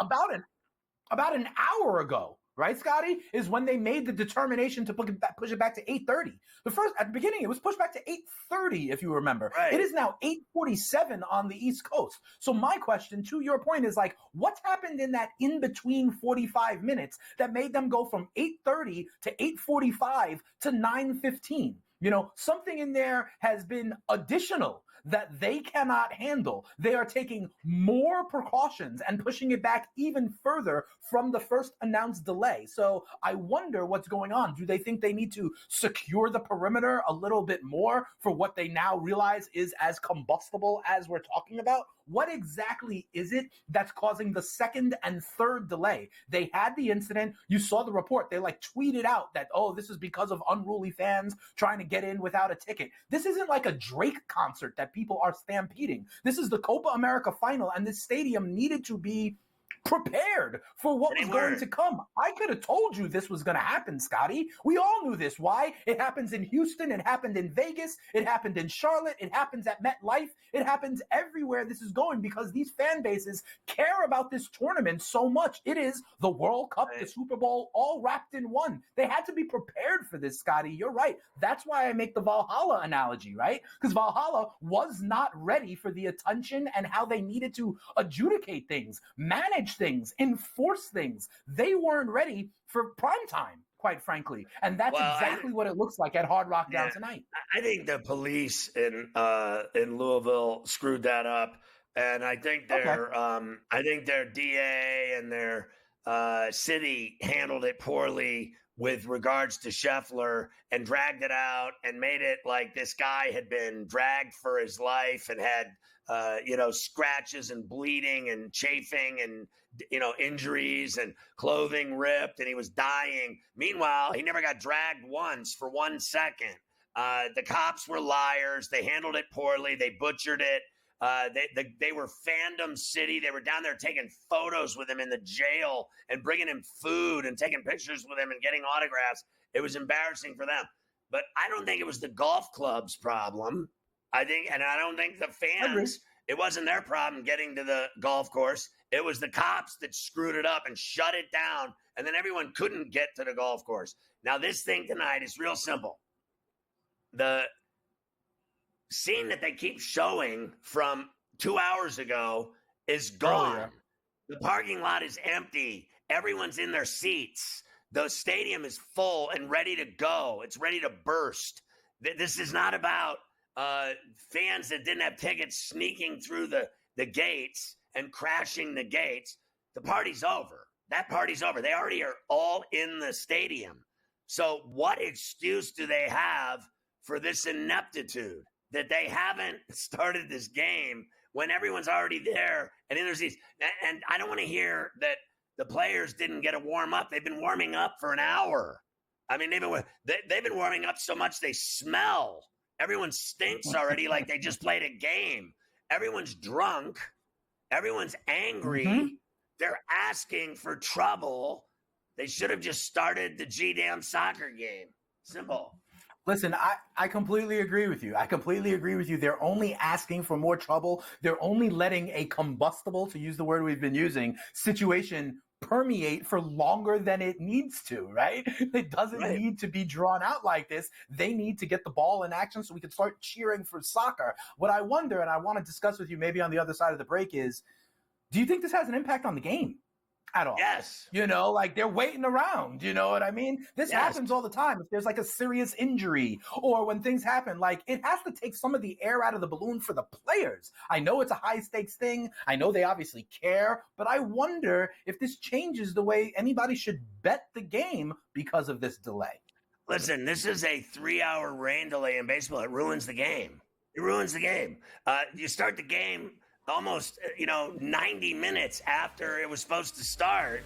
about an hour ago, right, Scotty, is when they made the determination to push it back to 8:30. At the beginning, it was pushed back to 8:30, if you remember. Right. It is now 8:47 on the East Coast. So my question, to your point, is like, what's happened in that in-between 45 minutes that made them go from 8:30 to 8:45 to 9:15? Something in there has been additional that they cannot handle. They are taking more precautions and pushing it back even further from the first announced delay. So I wonder what's going on. Do they think they need to secure the perimeter a little bit more for what they now realize is as combustible as we're talking about? What exactly is it that's causing the second and third delay? They had the incident. You saw the report. They tweeted out that, this is because of unruly fans trying to get in without a ticket. This isn't like a Drake concert that people are stampeding. This is the Copa America final, and this stadium needed to be prepared for what was going to come. I could have told you this was going to happen, Scotty. We all knew this. Why? It happens in Houston. It happened in Vegas. It happened in Charlotte. It happens at MetLife. It happens everywhere this is going because these fan bases care about this tournament so much. It is the World Cup, the Super Bowl, all wrapped in one. They had to be prepared for this, Scotty. You're right. That's why I make the Valhalla analogy, right? Because Valhalla was not ready for the attention and how they needed to adjudicate things, manage things, enforce things. They weren't ready for prime time, quite frankly. And that's exactly what it looks like at Hard Rock down tonight. I think the police in Louisville screwed that up. And I think their DA and their city handled it poorly with regards to Scheffler and dragged it out and made it like this guy had been dragged for his life and had scratches and bleeding and chafing and, injuries and clothing ripped and he was dying. Meanwhile, he never got dragged once for 1 second. The cops were liars. They handled it poorly. They butchered it. They were fandom city. They were down there taking photos with him in the jail and bringing him food and taking pictures with him and getting autographs. It was embarrassing for them. But I don't think it was the golf club's problem. I don't think the fans, it wasn't their problem getting to the golf course. It was the cops that screwed it up and shut it down. And then everyone couldn't get to the golf course. Now, this thing tonight is real simple. The scene that they keep showing from 2 hours ago is gone. Earlier. The parking lot is empty. Everyone's in their seats. The stadium is full and ready to go. It's ready to burst. This is not about fans that didn't have tickets sneaking through the gates and crashing the gates. The party's over. That party's over. They already are all in the stadium. So what excuse do they have for this ineptitude that they haven't started this game when everyone's already there and in their seats? And I don't want to hear that the players didn't get a warm up. They've been warming up for an hour. I mean, they've been warming up so much they smell. Everyone stinks already like they just played a game. Everyone's drunk. Everyone's angry. Mm-hmm. They're asking for trouble. They should have just started the G-damn soccer game. Simple. Listen, I completely agree with you. They're only asking for more trouble. They're only letting a combustible, to use the word we've been using, situation permeate for longer than it needs to, right? It doesn't need to be drawn out like this. They need to get the ball in action so we can start cheering for soccer. What I wonder, and I want to discuss with you maybe on the other side of the break, is do you think this has an impact on the game at all? Yes. They're waiting around. You know what I mean? This happens all the time. If there's a serious injury or when things happen, it has to take some of the air out of the balloon for the players. I know it's a high stakes thing. I know they obviously care, but I wonder if this changes the way anybody should bet the game because of this delay. Listen, this is a 3-hour rain delay in baseball. It ruins the game. You start the game almost 90 minutes after it was supposed to start.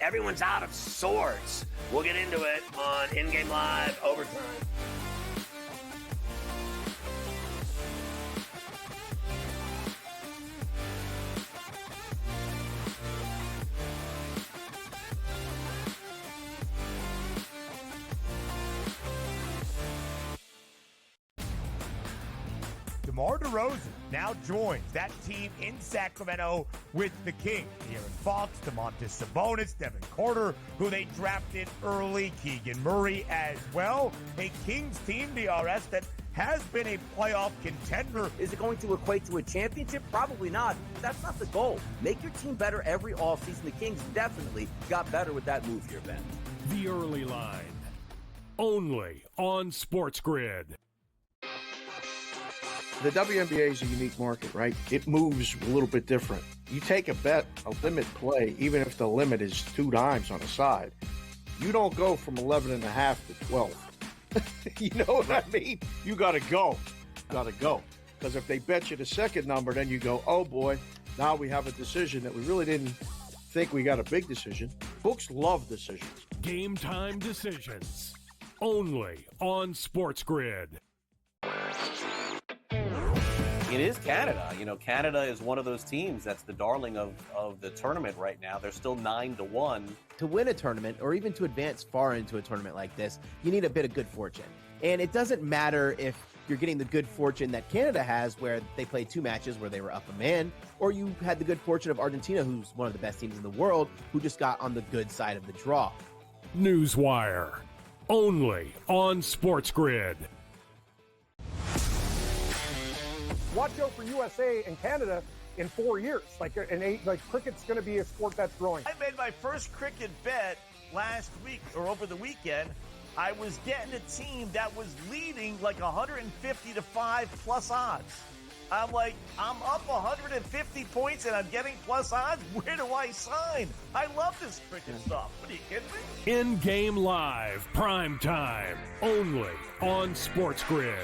Everyone's out of sorts. We'll get into it on In Game Live Overtime. DeMar DeRozan now joins that team in Sacramento with the Kings. De'Aaron Fox, Domantas Sabonis, Devin Carter, who they drafted early, Keegan Murray as well. A Kings team, DRS, that has been a playoff contender. Is it going to equate to a championship? Probably not. That's not the goal. Make your team better every offseason. The Kings definitely got better with that move here, Ben. The Early Line. Only on Sports Grid. The WNBA is a unique market, right? It moves a little bit different. You take a bet, a limit play, even if the limit is 2 dimes on a side, you don't go from 11.5 to 12. You know what I mean? You got to go. Because if they bet you the second number, then you go, oh boy, now we have a decision that we really didn't think we got a big decision. Books love decisions. Game time decisions. Only on Sports Grid. It is Canada. You know, Canada is one of those teams that's the darling of the tournament right now. They're still 9-1. To win a tournament, or even to advance far into a tournament like this, you need a bit of good fortune. And it doesn't matter if you're getting the good fortune that Canada has, where they played 2 matches where they were up a man, or you had the good fortune of Argentina, who's one of the best teams in the world, who just got on the good side of the draw. Newswire. Only on Sports Grid. Watch out for USA and Canada in 4 years. Like cricket's going to be a sport that's growing. I made my first cricket bet last week or over the weekend. I was getting a team that was leading like 150 to 5 plus odds. I'm like, I'm up 150 points and I'm getting plus odds. Where do I sign? I love this cricket stuff. What are you kidding me? In-game live, prime time, only on Sports Grid.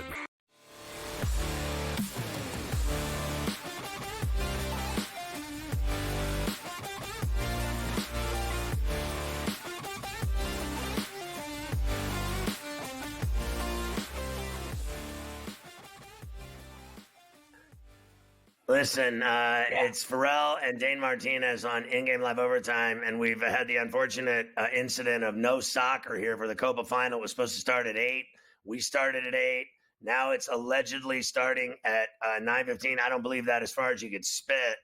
Listen, it's Pharrell and Dane Martinez on In-Game Live Overtime, and we've had the unfortunate incident of no soccer here for the Copa Final. It was supposed to start at 8. We started at 8. Now it's allegedly starting at 9:15. I don't believe that as far as you could spit.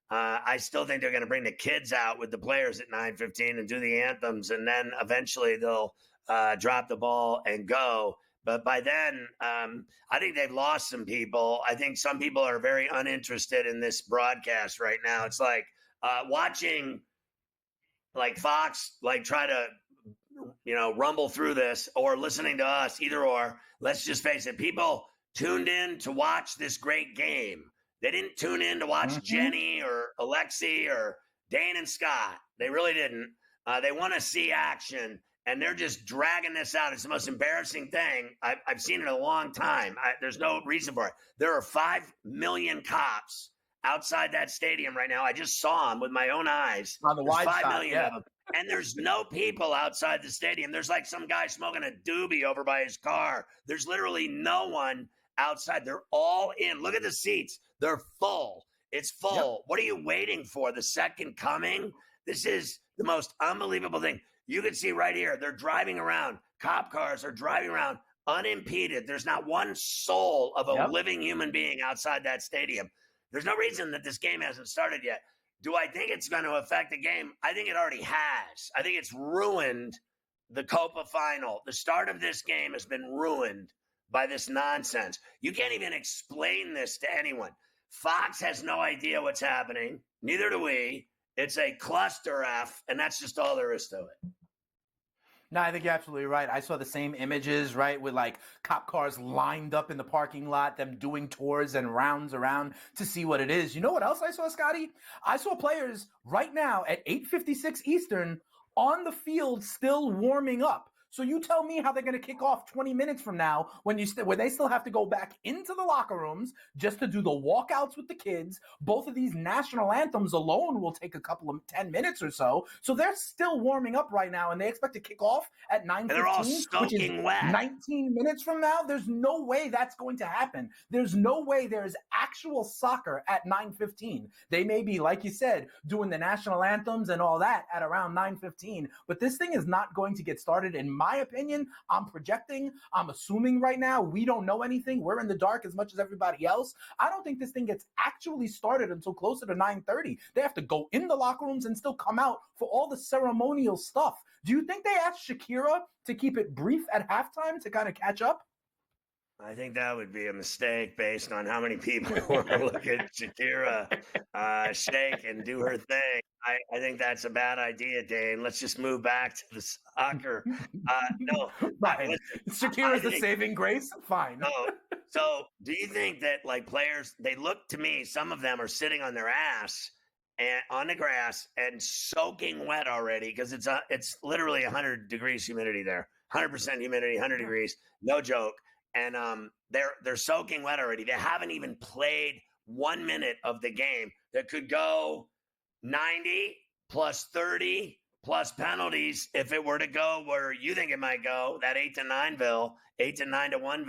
I still think they're going to bring the kids out with the players at 9:15 and do the anthems, and then eventually they'll drop the ball and go. But by then, I think they've lost some people. I think some people are very uninterested in this broadcast right now. It's like watching like Fox, like try to, rumble through this, or listening to us, either or. Let's just face it. People tuned in to watch this great game. They didn't tune in to watch Jenny or Alexi or Dane and Scott. They really didn't. They want to see action. And they're just dragging this out. It's the most embarrassing thing I've seen in a long time. There's no reason for it. There are 5 million cops outside that stadium right now. I just saw them with my own eyes. On the wide 5 side, million yeah. of them. And there's no people outside the stadium. There's like some guy smoking a doobie over by his car. There's literally no one outside. They're all in. Look at the seats. They're full. It's full. Yep. What are you waiting for? The second coming? This is the most unbelievable thing. You can see right here, they're driving around. Cop cars are driving around unimpeded. There's not one soul of a living human being outside that stadium. There's no reason that this game hasn't started yet. Do I think it's going to affect the game? I think it already has. I think it's ruined the Copa Final. The start of this game has been ruined by this nonsense. You can't even explain this to anyone. Fox has no idea what's happening. Neither do we. It's a cluster F, and that's just all there is to it. No, I think you're absolutely right. I saw the same images, right, with like cop cars lined up in the parking lot, them doing tours and rounds around to see what it is. You know what else I saw, Scotty? I saw players right now at 8:56 Eastern on the field still warming up. So you tell me how they're going to kick off 20 minutes from now when they still have to go back into the locker rooms just to do the walkouts with the kids. Both of these national anthems alone will take a couple of 10 minutes or so. So they're still warming up right now, and they expect to kick off at 9:15, which is wet. 19 minutes from now. There's no way that's going to happen. There's no way there's actual soccer at 9:15. They may be, like you said, doing the national anthems and all that at around 9:15, but this thing is not going to get started, in my opinion, I'm projecting, I'm assuming right now. We don't know anything. We're in the dark as much as everybody else. I don't think this thing gets actually started until closer to 9:30. They have to go in the locker rooms and still come out for all the ceremonial stuff. Do you think they asked Shakira to keep it brief at halftime to kind of catch up? I think that would be a mistake based on how many people want to look at Shakira shake and do her thing. I think that's a bad idea, Dane. Let's just move back to the soccer. No, Fine. Shakira's the saving grace? Fine. No. So do you think that like players, they look to me, some of them are sitting on their ass and on the grass and soaking wet already because it's literally 100 degrees humidity there. 100% humidity, 100 degrees, no joke. And they're soaking wet already. They haven't even played 1 minute of the game. That could go 90 plus 30 plus penalties if it were to go where you think it might go, that 8-9 to 1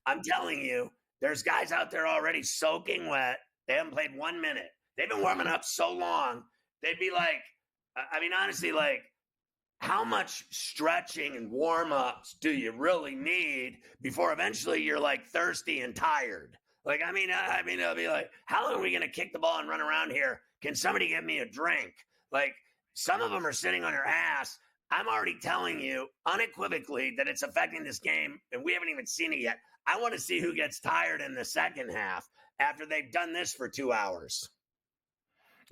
I'm telling you, there's guys out there already soaking wet. They haven't played 1 minute. They've been warming up so long. They'd be like, I mean, honestly, like, how much stretching and warm-ups do you really need before eventually you're like thirsty and tired? Like, I mean, I'll be like, how long are we going to kick the ball and run around here? Can somebody get me a drink? Like, some of them are sitting on their ass. I'm already telling you unequivocally that it's affecting this game, and we haven't even seen it yet. I want to see who gets tired in the second half after they've done this for 2 hours.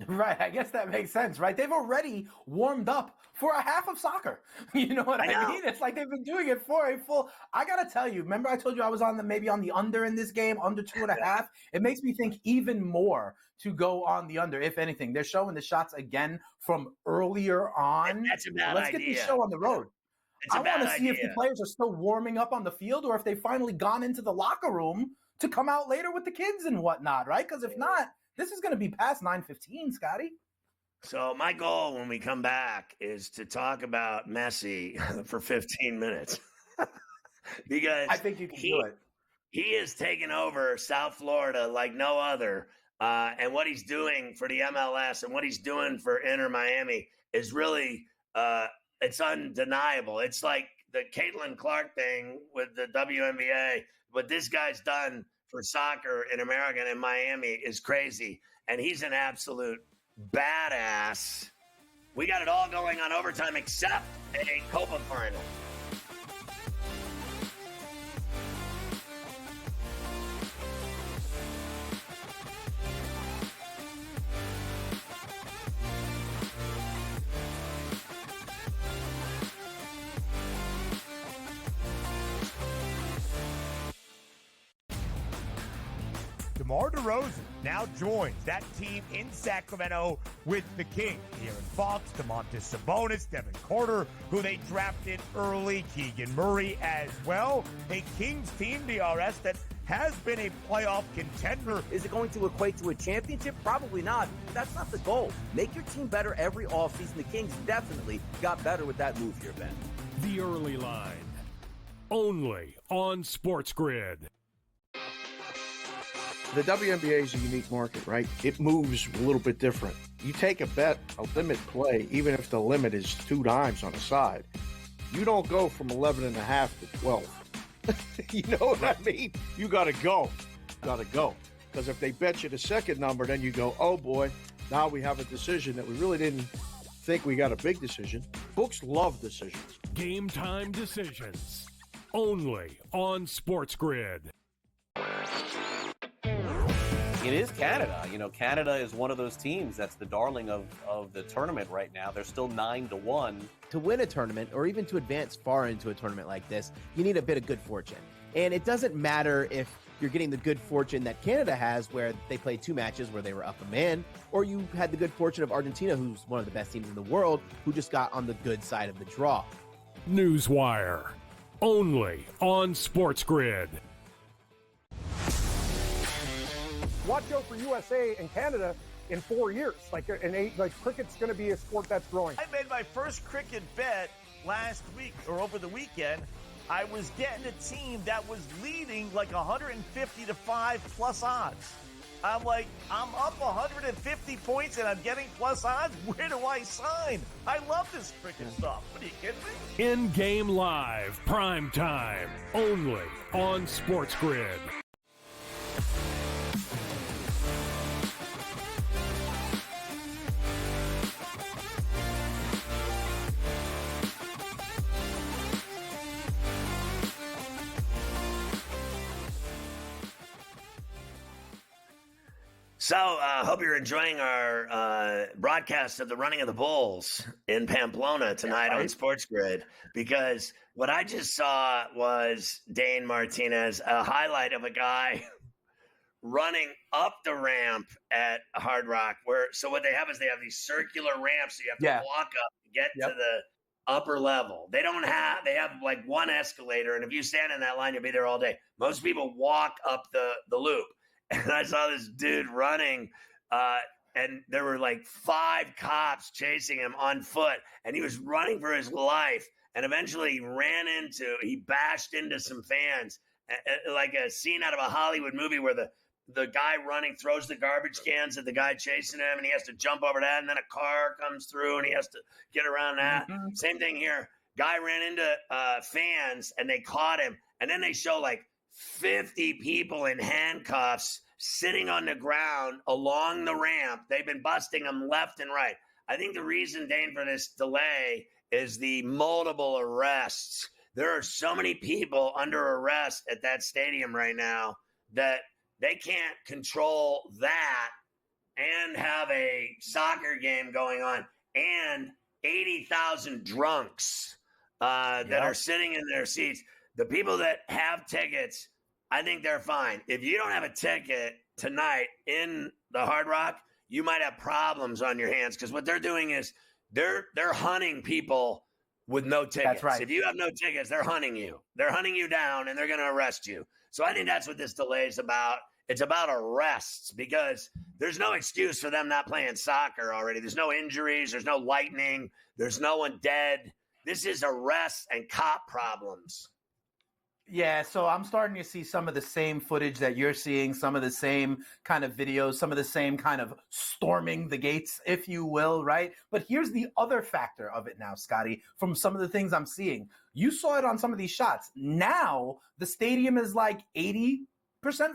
Right, I guess that makes sense, right? They've already warmed up for a half of soccer. You know what I mean? It's like they've been doing it for a full. I gotta tell you, remember I told you I was on maybe on the under in this game, under 2.5. It makes me think even more to go on the under. If anything, they're showing the shots again from earlier on. That's a bad Let's idea. get this show on the road. I want to see if the players are still warming up on the field or if they've finally gone into the locker room to come out later with the kids and whatnot, right? Because if not, this is going to be past 9:15, Scotty. So my goal when we come back is to talk about Messi for 15 minutes. Because I think you can do it. He is taking over South Florida like no other. And what he's doing for the MLS and what he's doing for Inter Miami is really it's undeniable. It's like the Caitlin Clark thing with the WNBA. What this guy's done for soccer in America and in Miami is crazy. And he's an absolute badass. We got it all going on overtime except a Copa final. DeMar DeRozan now joins that team in Sacramento with the Kings. De'Aaron Fox, Domantas Sabonis, Devin Carter, who they drafted early, Keegan Murray as well. A Kings team, DRS, that has been a playoff contender. Is it going to equate to a championship? Probably not. That's not the goal. Make your team better every offseason. The Kings definitely got better with that move here, Ben. The Early Line. Only on Sports Grid. The WNBA is a unique market, right? It moves a little bit different. You take a bet, a limit play, even if the limit is 2 dimes on the side, you don't go from 11.5 to 12. You know what I mean? You got to go. Because if they bet you the second number, then you go, oh boy, now we have a decision that we really didn't think we got a big decision. Books love decisions. Game time decisions. Only on Sports Grid. It is Canada. You know, Canada is one of those teams that's the darling of the tournament right now. They're still 9-1. To win a tournament or even to advance far into a tournament like this, you need a bit of good fortune. And it doesn't matter if you're getting the good fortune that Canada has, where they played 2 matches where they were up a man, or you had the good fortune of Argentina, who's one of the best teams in the world, who just got on the good side of the draw. Newswire. Only on Sports Grid. Watch out for USA and Canada in 4 years. Like cricket's going to be a sport that's growing. I made my first cricket bet last week or over the weekend. I was getting a team that was leading like 150 to 5 plus odds. I'm like, I'm up 150 points and I'm getting plus odds. Where do I sign? I love this freaking stuff. What are you kidding me? In-game live, prime time, only on Sports Grid. So, hope you're enjoying our broadcast of the Running of the Bulls in Pamplona tonight on Sports Grid, because what I just saw was Dane Martinez, a highlight of a guy running up the ramp at Hard Rock. So what they have is they have these circular ramps, so you have to walk up to get to the upper level. They have like one escalator, and if you stand in that line, you'll be there all day. Most people walk up the loop. And I saw this dude running, and there were like 5 cops chasing him on foot, and he was running for his life. And eventually he bashed into some fans, like a scene out of a Hollywood movie where the guy running throws the garbage cans at the guy chasing him, and he has to jump over that, and then a car comes through, and he has to get around that. Mm-hmm. Same thing here. Guy ran into fans, and they caught him, and then they show like 50 people in handcuffs sitting on the ground along the ramp. They've been busting them left and right. I think the reason, Dane, for this delay is the multiple arrests. There are so many people under arrest at that stadium right now that they can't control that and have a soccer game going on and 80,000 drunks that are sitting in their seats. The people that have tickets, I think they're fine. If you don't have a ticket tonight in the Hard Rock, you might have problems on your hands, because what they're doing is they're hunting people with no tickets. That's right. If you have no tickets, they're hunting you. They're hunting you down, and they're going to arrest you. So I think that's what this delay is about. It's about arrests, because there's no excuse for them not playing soccer already. There's no injuries. There's no lightning. There's no one dead. This is arrests and cop problems. Yeah, so I'm starting to see some of the same footage that you're seeing, some of the same kind of videos, some of the same kind of storming the gates, if you will, right? But here's the other factor of it now, Scotty, from some of the things I'm seeing. You saw it on some of these shots. Now the stadium is like 80%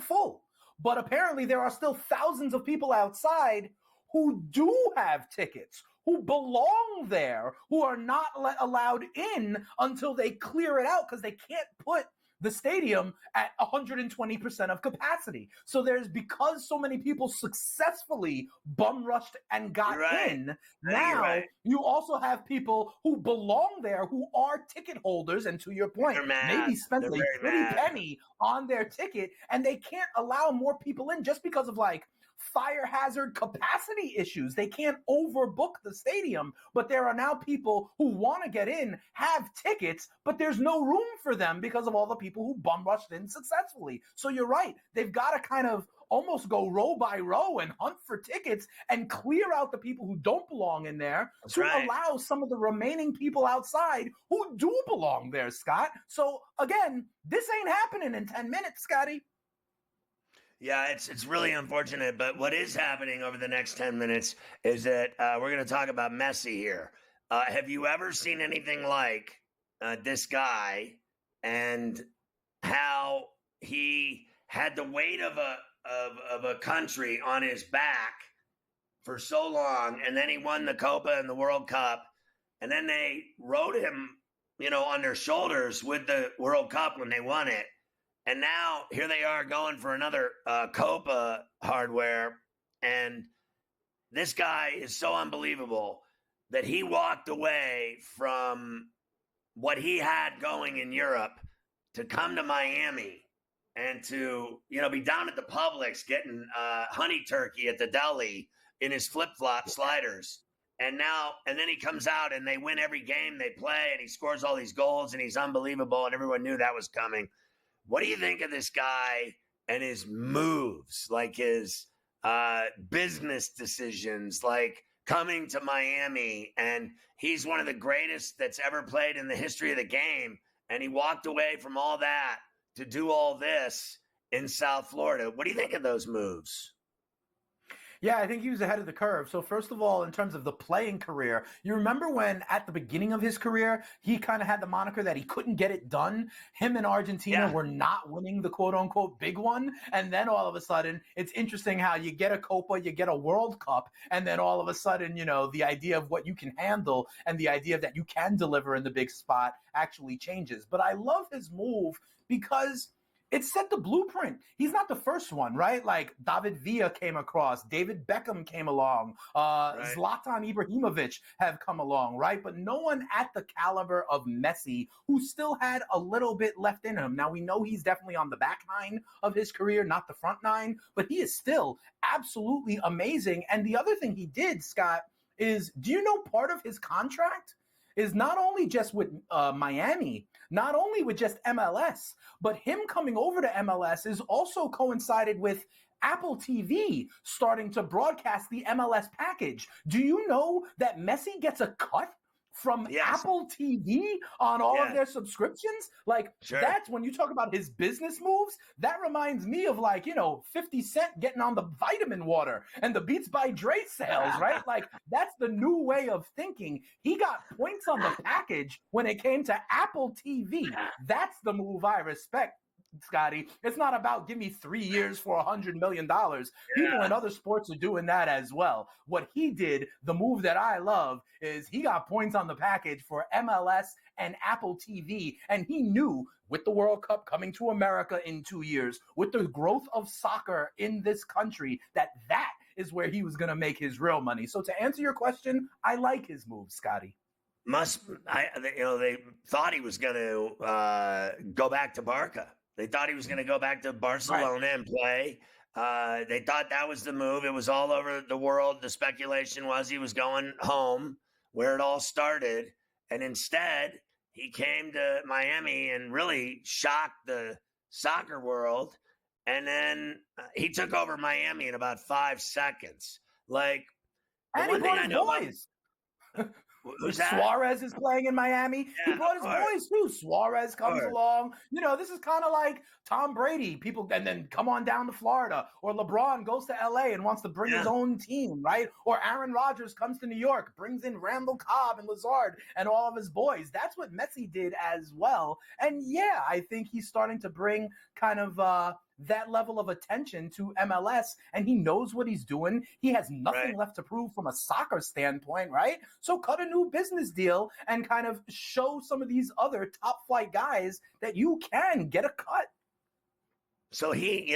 full, but apparently there are still thousands of people outside who do have tickets, who belong there, who are not allowed in until they clear it out, because they can't put the stadium at 120% of capacity. So because so many people successfully bum rushed and got in, now you also have people who belong there, who are ticket holders, and to your point, maybe spent a pretty penny on their ticket, and they can't allow more people in just because of like fire hazard capacity issues. They can't overbook the stadium, but there are now people who want to get in, have tickets, but there's no room for them because of all the people who bum rushed in successfully. So you're right. They've got to kind of almost go row by row and hunt for tickets and clear out the people who don't belong in there allow some of the remaining people outside who do belong there, Scott. So again, this ain't happening in 10 minutes, Scotty. Yeah, it's really unfortunate, but what is happening over the next 10 minutes is that we're going to talk about Messi here. Have you ever seen anything like this guy and how he had the weight of a country on his back for so long, and then he won the Copa and the World Cup, and then they rode him, on their shoulders with the World Cup when they won it. And now here they are going for another Copa hardware. And this guy is so unbelievable that he walked away from what he had going in Europe to come to Miami and to, be down at the Publix getting honey turkey at the deli in his flip-flop sliders. And then he comes out and they win every game they play, and he scores all these goals, and he's unbelievable, and everyone knew that was coming. What do you think of this guy and his moves, like his business decisions, like coming to Miami? And he's one of the greatest that's ever played in the history of the game. And he walked away from all that to do all this in South Florida. What do you think of those moves? Yeah, I think he was ahead of the curve. So first of all, in terms of the playing career, you remember when at the beginning of his career, he kind of had the moniker that he couldn't get it done. Him and Argentina were not winning the quote unquote big one. And then all of a sudden, it's interesting how you get a Copa, you get a World Cup, and then all of a sudden, you know, the idea of what you can handle and the idea that you can deliver in the big spot actually changes. But I love his move because it set the blueprint. He's not the first one, right? Like David Villa came across, David Beckham came along, Zlatan Ibrahimovic have come along, right? But no one at the caliber of Messi who still had a little bit left in him. Now we know he's definitely on the back nine of his career, not the front nine, but he is still absolutely amazing. And the other thing he did, Scott, is do you know part of his contract is not only just with Miami, not only with just MLS, but him coming over to MLS is also coincided with Apple TV starting to broadcast the MLS package. Do you know that Messi gets a cut from Apple TV on all of their subscriptions? Like, that's when you talk about his business moves, that reminds me of, like, you know, 50 Cent getting on the vitamin water and the Beats by Dre sales, right? Like, that's the new way of thinking. He got points on the package when it came to Apple TV. That's the move I respect, Scotty. It's not about give me 3 years for $100 million. People in other sports are doing that as well. What he did, the move that I love, is he got points on the package for MLS and Apple TV. And he knew with the World Cup coming to America in 2 years, with the growth of soccer in this country, that is where he was going to make his real money. So to answer your question, I like his move, Scotty. They thought he was going to go back to Barca. They thought he was going to go back to Barcelona and play. They thought that was the move. It was all over the world. The speculation was he was going home, where it all started. And instead, he came to Miami and really shocked the soccer world. And then he took over Miami in about 5 seconds. Like, and he brought his boys. Who's that? Suarez is playing in Miami. He brought his boys too. Suarez comes along. You know, this is kind of like Tom Brady. People, and then come on down to Florida. Or LeBron goes to LA and wants to bring his own team, right? Or Aaron Rodgers comes to New York, brings in Randall Cobb and Lazard and all of his boys. That's what Messi did as well. And yeah, I think he's starting to bring kind of that level of attention to MLS, and he knows what he's doing. He has nothing left to prove from a soccer standpoint, right? So cut a new business deal and kind of show some of these other top flight guys that you can get a cut. So he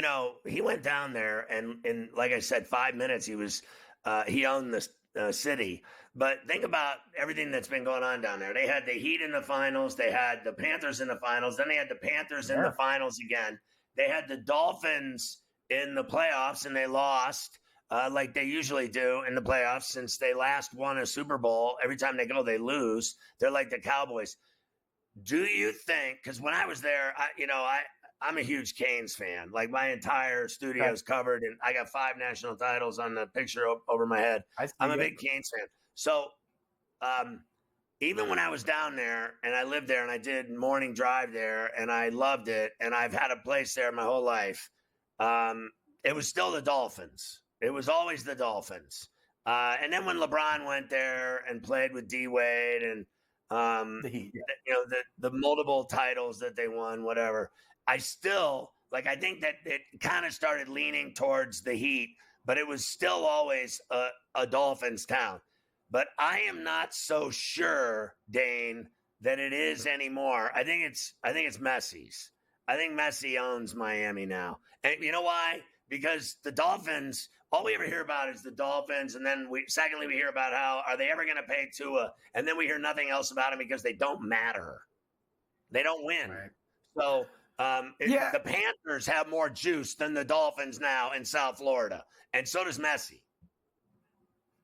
went down there, and in, like I said, 5 minutes, he owned the city. But think about everything that's been going on down there. They had the Heat in the finals. They had the Panthers in the finals. Then they had the Panthers in the finals again. They had the Dolphins in the playoffs, and they lost like they usually do in the playoffs since they last won a Super Bowl. Every time they go, they lose. They're like the Cowboys. Do you think – because when I was there, I'm a huge Canes fan. Like, my entire studio is covered, and I got 5 national titles on the picture over my head. I'm a big Canes fan. So even when I was down there and I lived there and I did morning drive there and I loved it and I've had a place there my whole life, it was still the Dolphins. It was always the Dolphins. And then when LeBron went there and played with D-Wade and the multiple titles that they won, whatever, I still I think that it kind of started leaning towards the Heat, but it was still always a Dolphins town. But I am not so sure, Dane, that it is anymore. I think it's Messi's. I think Messi owns Miami now. And you know why? Because the Dolphins, all we ever hear about is the Dolphins, and then we hear about how are they ever going to pay Tua, and then we hear nothing else about him because they don't matter. They don't win. Right. So the Panthers have more juice than the Dolphins now in South Florida, and so does Messi.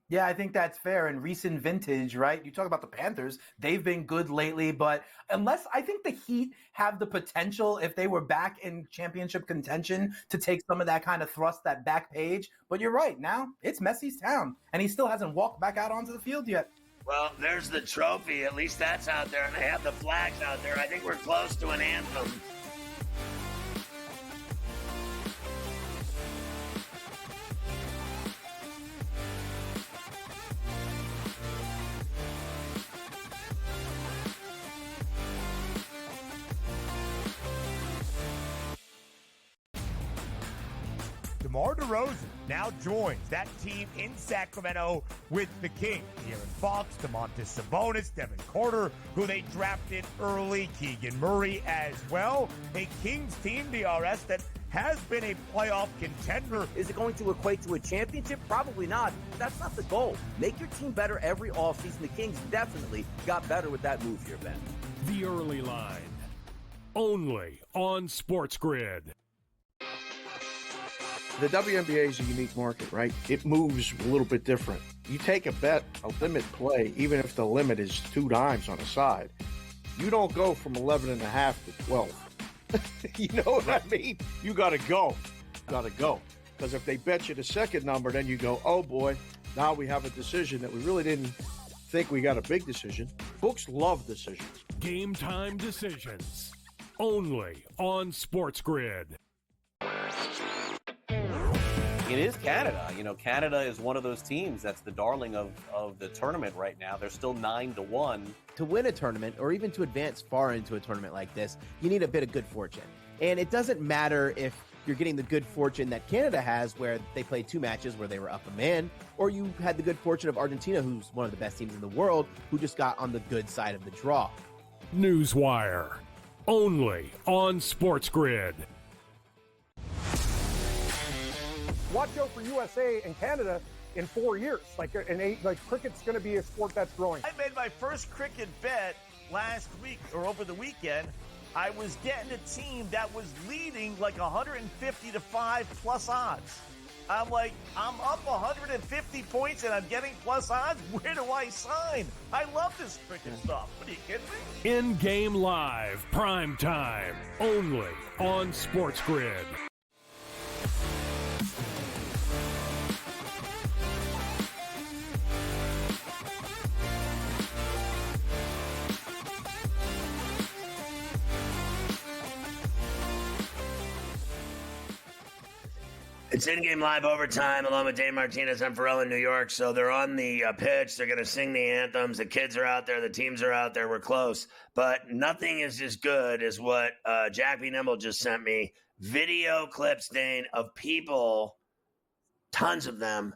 Yeah, I think that's fair. In recent vintage, right? You talk about the Panthers. They've been good lately, but I think the Heat have the potential, if they were back in championship contention, to take some of that kind of thrust, that back page. But you're right. Now it's Messi's town, and he still hasn't walked back out onto the field yet. Well, there's the trophy. At least that's out there, and they have the flags out there. I think we're close to an anthem. DeMar DeRozan now joins that team in Sacramento with the Kings. De'Aaron Fox, Domantas Sabonis, Devin Carter, who they drafted early, Keegan Murray as well. A Kings team, DRS, that has been a playoff contender. Is it going to equate to a championship? Probably not. That's not the goal. Make your team better every offseason. The Kings definitely got better with that move here, Ben. The Early Line. Only on Sports Grid. The WNBA is a unique market, right? It moves a little bit different. You take a bet, a limit play, even if the limit is 2 dimes on a side, you don't go from 11.5 to 12. You know what I mean? You got to go. Because if they bet you the second number, then you go, oh boy, now we have a decision that we really didn't think we got a big decision. Books love decisions. Game time decisions. Only on Sports Grid. It is Canada. You know, Canada is one of those teams that's the darling of the tournament right now. They're still 9-1. To win a tournament or even to advance far into a tournament like this, you need a bit of good fortune. And it doesn't matter if you're getting the good fortune that Canada has, where they played 2 matches where they were up a man, or you had the good fortune of Argentina, who's one of the best teams in the world, who just got on the good side of the draw. Newswire. Only on Sports Grid. Watch out for USA and Canada in 4 years. Cricket's going to be a sport that's growing. I made my first cricket bet last week or over the weekend. I was getting a team that was leading like 150 to 5 plus odds. I'm like, I'm up 150 points and I'm getting plus odds. Where do I sign? I love this cricket stuff. What are you kidding me? In-game live, prime time, only on Sports Grid. It's in-game live overtime along with Dane Martinez and Pharrell in New York. So they're on the pitch. They're going to sing the anthems. The kids are out there. The teams are out there. We're close. But nothing is as good as what Jack B. Nimble just sent me. Video clips, Dane, of people, tons of them,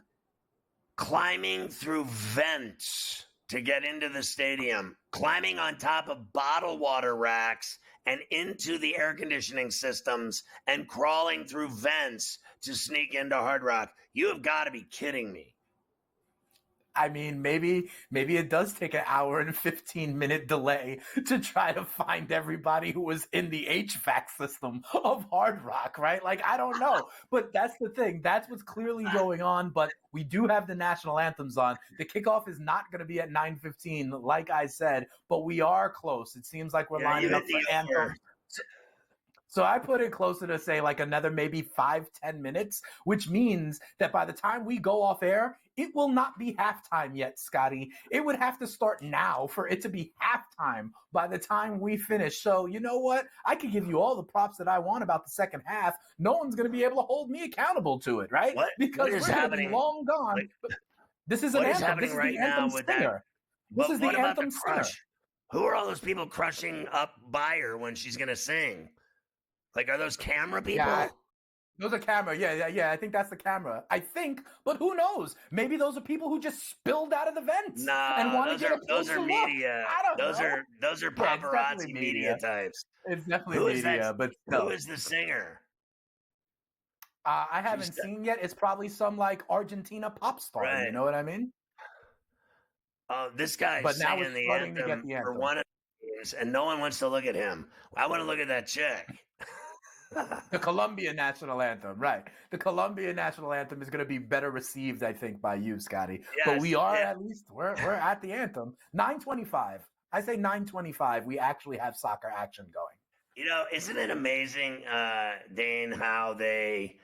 climbing through vents to get into the stadium, climbing on top of bottled water racks and into the air conditioning systems and crawling through vents to sneak into Hard Rock. You have got to be kidding me. I mean, maybe it does take an hour and 15-minute delay to try to find everybody who was in the HVAC system of Hard Rock, right? Like, I don't know. But that's the thing. That's what's clearly going on. But we do have the national anthems on. The kickoff is not going to be at 9:15, like I said, but we are close. It seems like we're lining up for anthems. So I put it closer to, say, like another maybe 5-10 minutes, which means that by the time we go off air, it will not be halftime yet, Scotty. It would have to start now for it to be halftime by the time we finish. So you know what? I could give you all the props that I want about the second half. No one's going to be able to hold me accountable to it, right? Because we're going to be long gone. This is an anthem. This is the anthem singer. This is the anthem singer. Who are all those people crushing up by her when she's going to sing? Like, are those camera people? Yeah, those are camera. Yeah. I think that's the camera. I think, but who knows? Maybe those are people who just spilled out of the vents and want to get a closer look. Media. I don't know. Those are paparazzi media types. It's definitely media, but who is the singer? I haven't seen yet. It's probably some like Argentina pop star. Right. You know what I mean? This guy's singing the anthem for one of the teams, and no one wants to look at him. I want to look at that chick. The Colombian national anthem, right? The Colombian national anthem is going to be better received, I think, by you, Scotty. Yes, but we are at least we're at the anthem. 9:25. I say 9:25. We actually have soccer action going. You know, isn't it amazing, Dane, how they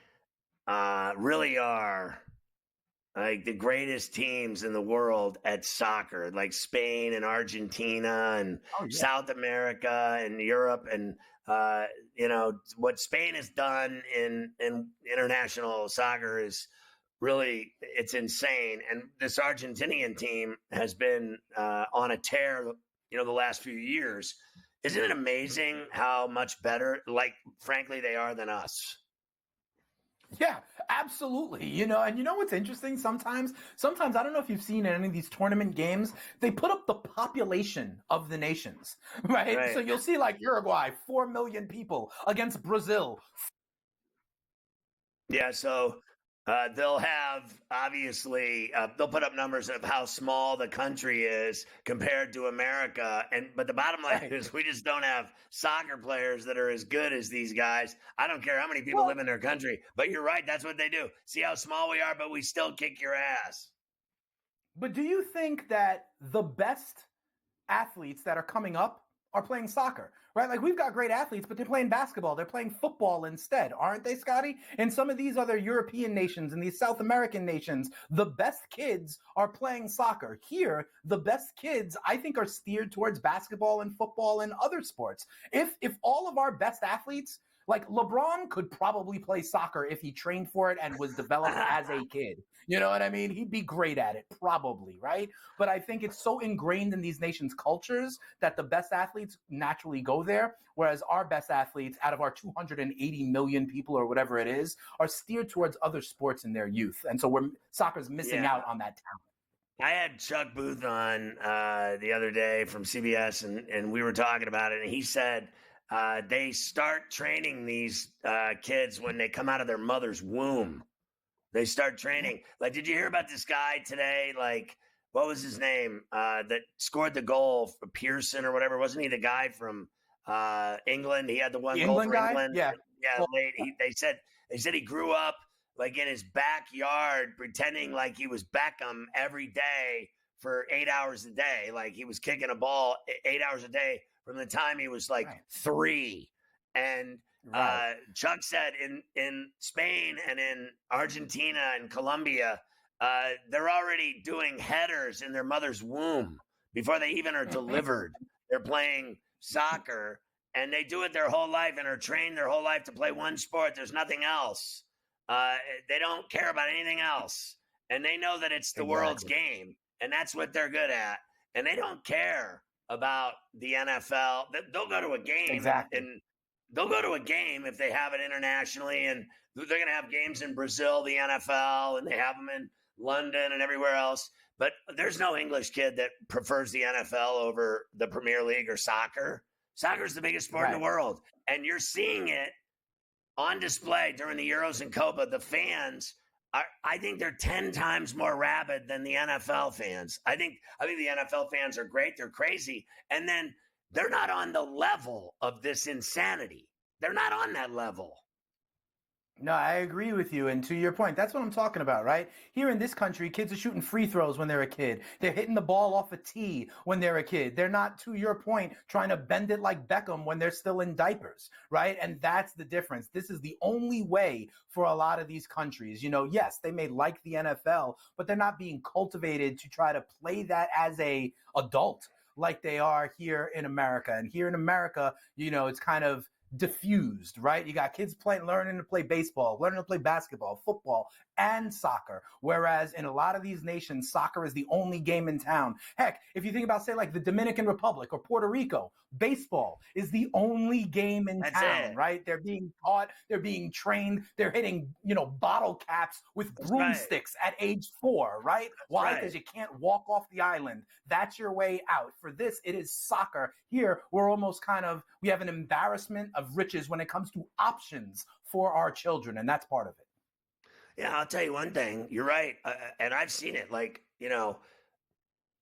really are like the greatest teams in the world at soccer, like Spain and Argentina and South America and Europe and. You know, what Spain has done in international soccer is really, it's insane. And this Argentinian team has been on a tear, you know, the last few years. Isn't it amazing how much better, like, frankly, they are than us? Yeah, absolutely. And you know what's interesting? Sometimes I don't know if you've seen in any of these tournament games, they put up the population of the nations, right? So you'll see like Uruguay, 4 million people against Brazil. Yeah, so they'll have obviously they'll put up numbers of how small the country is compared to America, but the bottom line is we just don't have soccer players that are as good as these guys. I don't care how many people live in their country, but you're right, that's what they do. See how small we are, but we still kick your ass. But do you think that the best athletes that are coming up are playing soccer, right? Like we've got great athletes, but they're playing basketball. They're playing football instead, aren't they, Scotty? In some of these other European nations and these South American nations, the best kids are playing soccer. Here, the best kids, I think, are steered towards basketball and football and other sports. If all of our best athletes, like LeBron could probably play soccer if he trained for it and was developed as a kid. You know what I mean? He'd be great at it, probably, right? But I think it's so ingrained in these nations' cultures that the best athletes naturally go there, whereas our best athletes, out of our 280 million people or whatever it is, are steered towards other sports in their youth. And so soccer's missing out on that talent. I had Chuck Booth on the other day from CBS, and we were talking about it, and he said they start training these kids when they come out of their mother's womb. They start training. Like, did you hear about this guy today? Like, what was his name? That scored the goal for Pearson or whatever. Wasn't he the guy from England? He had the one goal for England. Yeah. They said he grew up like in his backyard, pretending like he was Beckham every day for 8 hours a day. Like he was kicking a ball 8 hours a day from the time he was like 3. And Chuck said in Spain and in Argentina and Colombia, they're already doing headers in their mother's womb before they even are delivered. They're playing soccer, and they do it their whole life and are trained their whole life to play one sport. There's nothing else. They don't care about anything else, and they know that it's the world's game, and that's what they're good at. And they don't care about the NFL. They'll go to a game and they'll go to a game if they have it internationally, and they're going to have games in Brazil, the NFL, and they have them in London and everywhere else. But there's no English kid that prefers the NFL over the Premier League or soccer. Soccer is the biggest sport in the world, and you're seeing it on display during the Euros and Copa. The fans I think they're 10 times more rabid than the NFL fans. I think the NFL fans are great. They're crazy. And then they're not on the level of this insanity. They're not on that level. No, I agree with you. And to your point, that's what I'm talking about, right? Here in this country, kids are shooting free throws when they're a kid. They're hitting the ball off a tee when they're a kid. They're not, to your point, trying to bend it like Beckham when they're still in diapers, right? And that's the difference. This is the only way for a lot of these countries. You know, yes, they may like the NFL, but they're not being cultivated to try to play that as a adult like they are here in America. And here in America, you know, it's kind of diffused, right? You got kids learning to play baseball, learning to play basketball, football, and soccer. Whereas in a lot of these nations, soccer is the only game in town. Heck, if you think about, say, like the Dominican Republic or Puerto Rico, baseball is the only game in town, right? They're being taught, they're being trained, they're hitting, you know, bottle caps with broomsticks at age 4, right? Why? Because you can't walk off the island. That's your way out. For this, it is soccer. Here, we're almost we have an embarrassment of riches when it comes to options for our children, and that's part of it. Yeah, I'll tell you one thing. You're right. And I've seen it. Like, you know,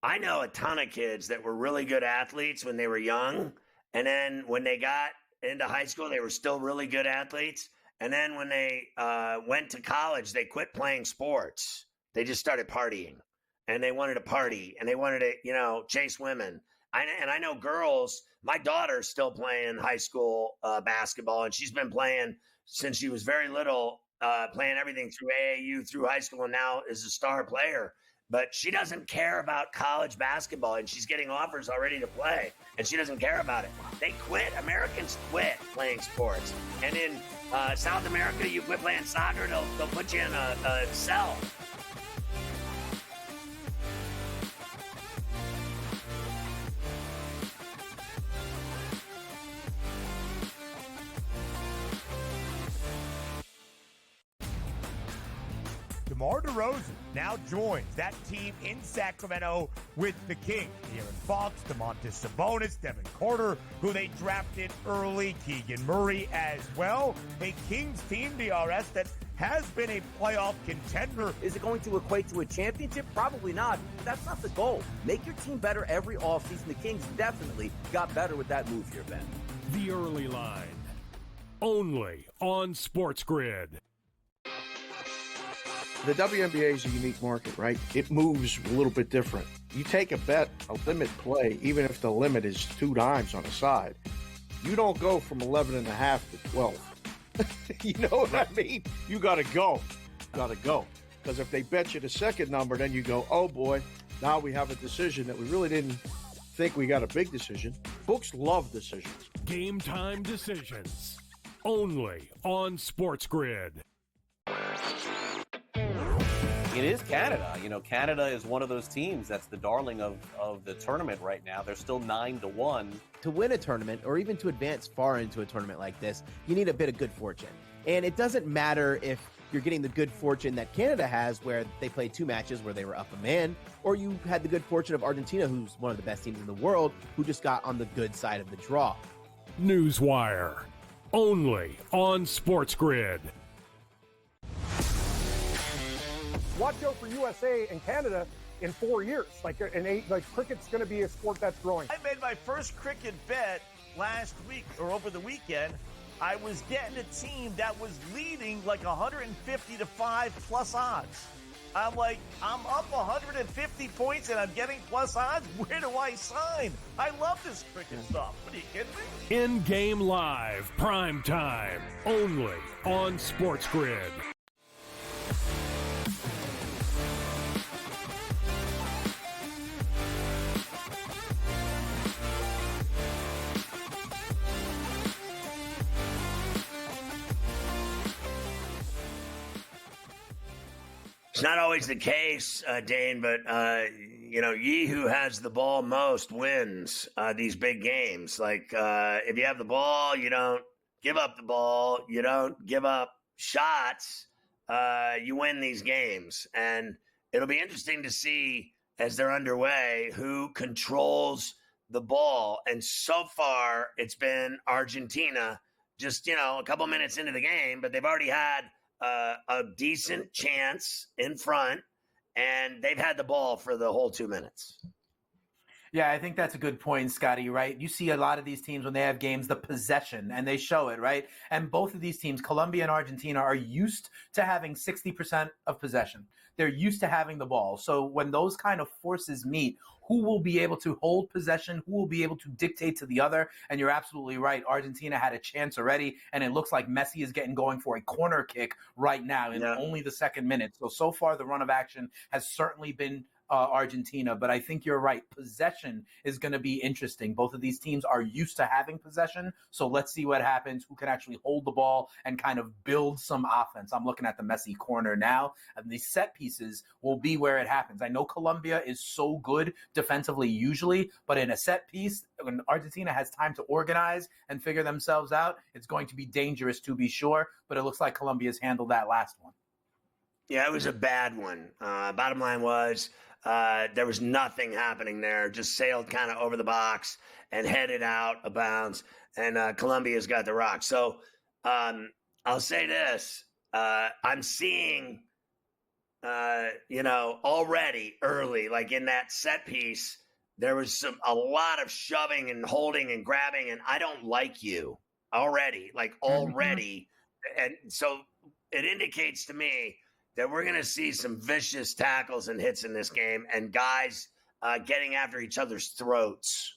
I know a ton of kids that were really good athletes when they were young. And then when they got into high school, they were still really good athletes. And then when they went to college, they quit playing sports. They just started partying. And they wanted to party. And they wanted to, you know, chase women. And I know girls, my daughter's still playing high school basketball. And she's been playing since she was very little. Playing everything through AAU, through high school, and now is a star player. But she doesn't care about college basketball, and she's getting offers already to play, and she doesn't care about it. They quit. Americans quit playing sports. And in South America, you quit playing soccer, they'll put you in a cell. DeMar DeRozan now joins that team in Sacramento with the Kings. De'Aaron Fox, Domantas Sabonis, Devin Carter, who they drafted early, Keegan Murray as well. A Kings team, DRS, that has been a playoff contender. Is it going to equate to a championship? Probably not. That's not the goal. Make your team better every offseason. The Kings definitely got better with that move here, Ben. The Early Line. Only on Sports Grid. The WNBA is a unique market, right? It moves a little bit different. You take a bet, a limit play, even if the limit is 2 dimes on a side. You don't go from 11.5 to 12. You know what I mean? You got to go. Because if they bet you the second number, then you go, oh boy, now we have a decision that we really didn't think we got a big decision. Books love decisions. Game time decisions. Only on Sports Grid. It is Canada. You know, Canada is one of those teams that's the darling of the tournament right now. They're still 9-1. To win a tournament, or even to advance far into a tournament like this, you need a bit of good fortune. And it doesn't matter if you're getting the good fortune that Canada has, where they played 2 matches where they were up a man, or you had the good fortune of Argentina, who's one of the best teams in the world, who just got on the good side of the draw. Newswire. Only on Sports Grid. Watch out for USA and Canada in 4 years. Like cricket's going to be a sport that's growing. I made my first cricket bet last week or over the weekend. I was getting a team that was leading like 150 to 5 plus odds. I'm like, I'm up 150 points and I'm getting plus odds. Where do I sign? I love this cricket stuff. What are you kidding me? In-game live, prime time, only on Sports Grid. It's not always the case, Dane, but, ye who has the ball most wins these big games. Like, if you have the ball, you don't give up the ball. You don't give up shots. You win these games. And it'll be interesting to see as they're underway who controls the ball. And so far, it's been Argentina just, a couple minutes into the game, but they've already had a decent chance in front, and they've had the ball for the whole 2 minutes. Yeah, I think that's a good point, Scotty, right? You see a lot of these teams when they have games, the possession, and they show it, right? And both of these teams, Colombia and Argentina, are used to having 60% of possession. They're used to having the ball. So when those kind of forces meet, who will be able to hold possession? Who will be able to dictate to the other? And you're absolutely right. Argentina had a chance already, and it looks like Messi is getting going for a corner kick right now in only the second minute. So far, the run of action has certainly been Argentina, but I think you're right. Possession is going to be interesting. Both of these teams are used to having possession, so let's see what happens. Who can actually hold the ball and kind of build some offense? I'm looking at the Messi corner now, and these set pieces will be where it happens. I know Colombia is so good defensively usually, but in a set piece, when Argentina has time to organize and figure themselves out, it's going to be dangerous to be sure, but it looks like Colombia's handled that last one. Yeah, it was a bad one. Bottom line was there was nothing happening there. Just sailed kind of over the box and headed out of bounds. And Colombia's got the rock. So I'll say this. I'm seeing, already early, like in that set piece, there was a lot of shoving and holding and grabbing. And I don't like you already. And so it indicates to me that we're going to see some vicious tackles and hits in this game and guys getting after each other's throats.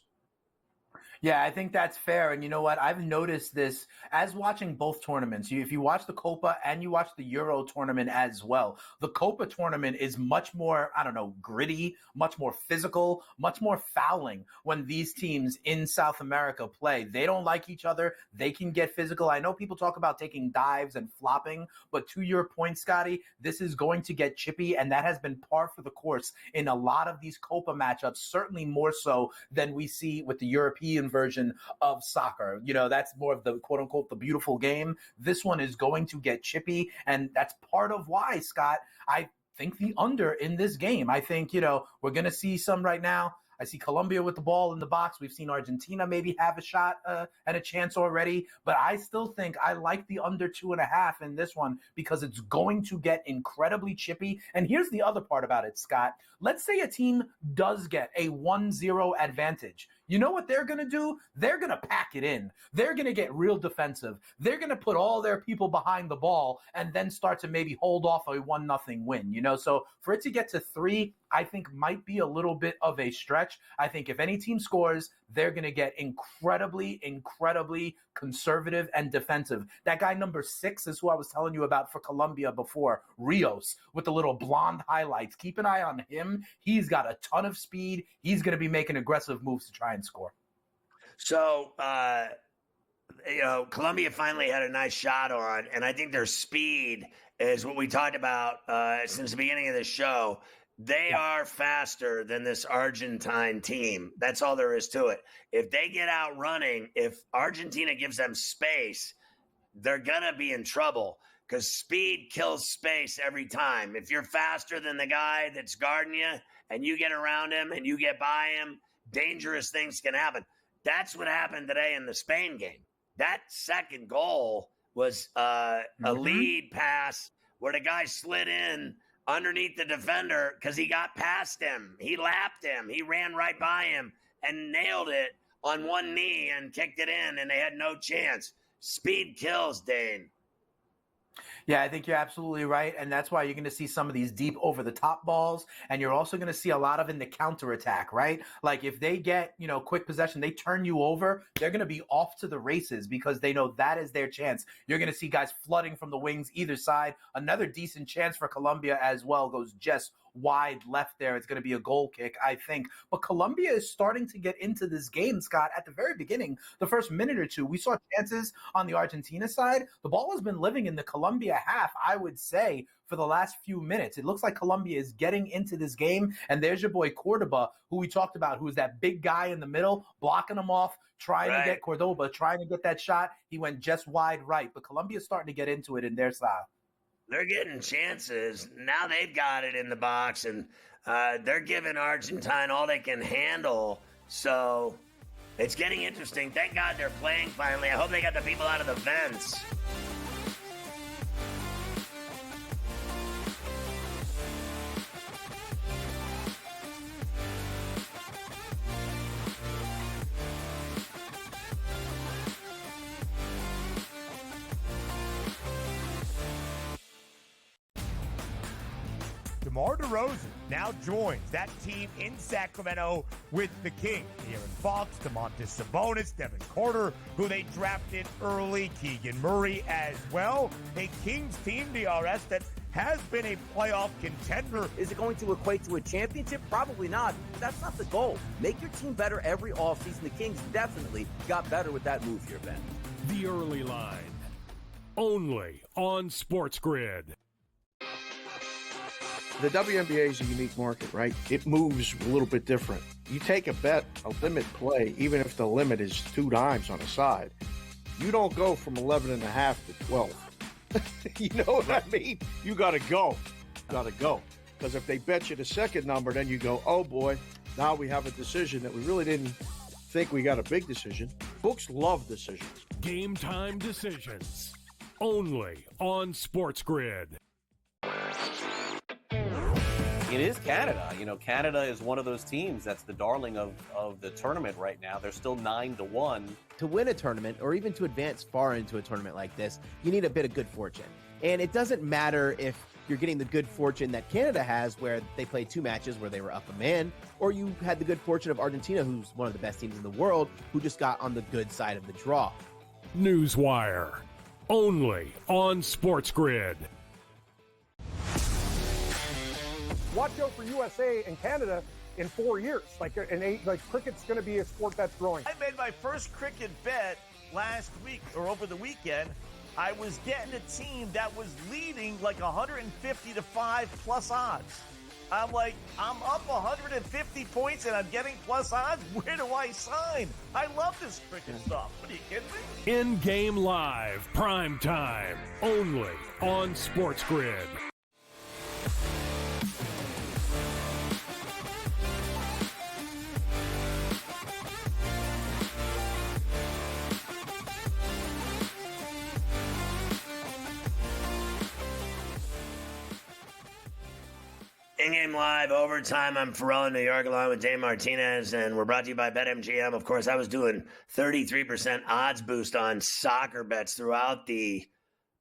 Yeah, I think that's fair. And you know what? I've noticed this as watching both tournaments. If you watch the Copa and you watch the Euro tournament as well, the Copa tournament is much more, gritty, much more physical, much more fouling when these teams in South America play. They don't like each other. They can get physical. I know people talk about taking dives and flopping, but to your point, Scotty, this is going to get chippy, and that has been par for the course in a lot of these Copa matchups, certainly more so than we see with the European European version of soccer. That's more of the quote unquote the beautiful game. This one is going to get chippy, and that's part of why, Scott, I think the under in this game. I think, we're going to see some right now. I see Colombia with the ball in the box. We've seen Argentina maybe have a shot and a chance already. But I still think I like the under 2.5 in this one because it's going to get incredibly chippy. And here's the other part about it, Scott. Let's say a team does get a 1-0 advantage. You know what they're going to do? They're going to pack it in. They're going to get real defensive. They're going to put all their people behind the ball and then start to maybe hold off a 1-0 win, So for it to get to 3, I think might be a little bit of a stretch. I think if any team scores, they're going to get incredibly, incredibly conservative and defensive. That guy number 6 is who I was telling you about for Colombia before, Rios, with the little blonde highlights. Keep an eye on him. He's got a ton of speed. He's going to be making aggressive moves to try and score. So, Colombia finally had a nice shot on, and I think their speed is what we talked about since the beginning of the show. They are faster than this Argentine team. That's all there is to it. If they get out running, if Argentina gives them space, they're going to be in trouble because speed kills space every time. If you're faster than the guy that's guarding you and you get around him and you get by him, dangerous things can happen. That's what happened today in the Spain game. That second goal was a lead pass where the guy slid in underneath the defender because he got past him. He lapped him. He ran right by him and nailed it on one knee and kicked it in, and they had no chance. Speed kills, Dane. Yeah, I think you're absolutely right. And that's why you're going to see some of these deep over-the-top balls. And you're also going to see a lot of in the counterattack, right? Like if they get, quick possession, they turn you over, they're going to be off to the races because they know that is their chance. You're going to see guys flooding from the wings either side. Another decent chance for Colombia as well goes just wide left there. It's going to be a goal kick, I think. But Colombia is starting to get into this game, Scott. At the very beginning, the first minute or two, we saw chances on the Argentina side. The ball has been living in the Colombia half, I would say, for the last few minutes. It looks like Colombia is getting into this game. And there's your boy Cordoba, who we talked about, who's that big guy in the middle, blocking him off, trying to get Cordoba, trying to get that shot. He went just wide right. But Colombia's starting to get into it in their style. They're getting chances. Now they've got it in the box, and they're giving Argentine all they can handle. So it's getting interesting. Thank God they're playing finally. I hope they got the people out of the vents. DeMar DeRozan now joins that team in Sacramento with the Kings. Aaron Fox, Domantas Sabonis, Devin Carter, who they drafted early, Keegan Murray as well. A Kings team, DRS, that has been a playoff contender. Is it going to equate to a championship? Probably not. That's not the goal. Make your team better every offseason. The Kings definitely got better with that move here, Ben. The Early Line. Only on Sports Grid. The WNBA is a unique market, right? It moves a little bit different. You take a bet, a limit play, even if the limit is 2 dimes on a side, you don't go from 11.5 to 12. You know what I mean? You got to go. Because if they bet you the second number, then you go, oh boy, now we have a decision that we really didn't think we got a big decision. Books love decisions. Game time decisions. Only on Sports Grid. It is Canada. Canada is one of those teams that's the darling of the tournament right now. They're still 9-1. To win a tournament or even to advance far into a tournament like this, you need a bit of good fortune. And it doesn't matter if you're getting the good fortune that Canada has, where they played 2 matches where they were up a man, or you had the good fortune of Argentina, who's one of the best teams in the world, who just got on the good side of the draw. Newswire. Only on Sports Grid. Watch out for USA and Canada in 4 years. Cricket's going to be a sport that's growing. I made my first cricket bet last week or over the weekend. I was getting a team that was leading like 150 to 5 plus odds. I'm like, I'm up 150 points and I'm getting plus odds. Where do I sign? I love this cricket stuff. What are you kidding me? In-game live, prime time, only on Sports Grid. In-game live, overtime. I'm Pharrell in New York along with Dave Martinez, and we're brought to you by BetMGM. Of course, I was doing 33% odds boost on soccer bets throughout the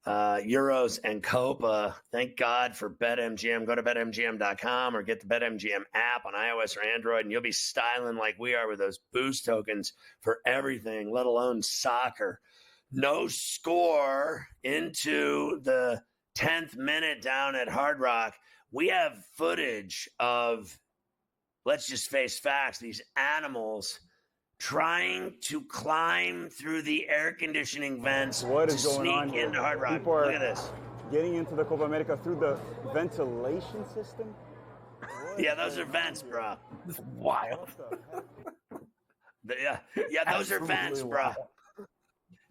Euros and Copa. Thank God for BetMGM. Go to BetMGM.com or get the BetMGM app on iOS or Android, and you'll be styling like we are with those boost tokens for everything, let alone soccer. No score into the 10th minute down at Hard Rock. We have footage of, let's just face facts, these animals trying to climb through the air conditioning vents to sneak into Hard Rock. Look at this. Getting into the Copa America through the ventilation system? Yeah, those are vents, bro. It's wild. Yeah, those are vents, bro.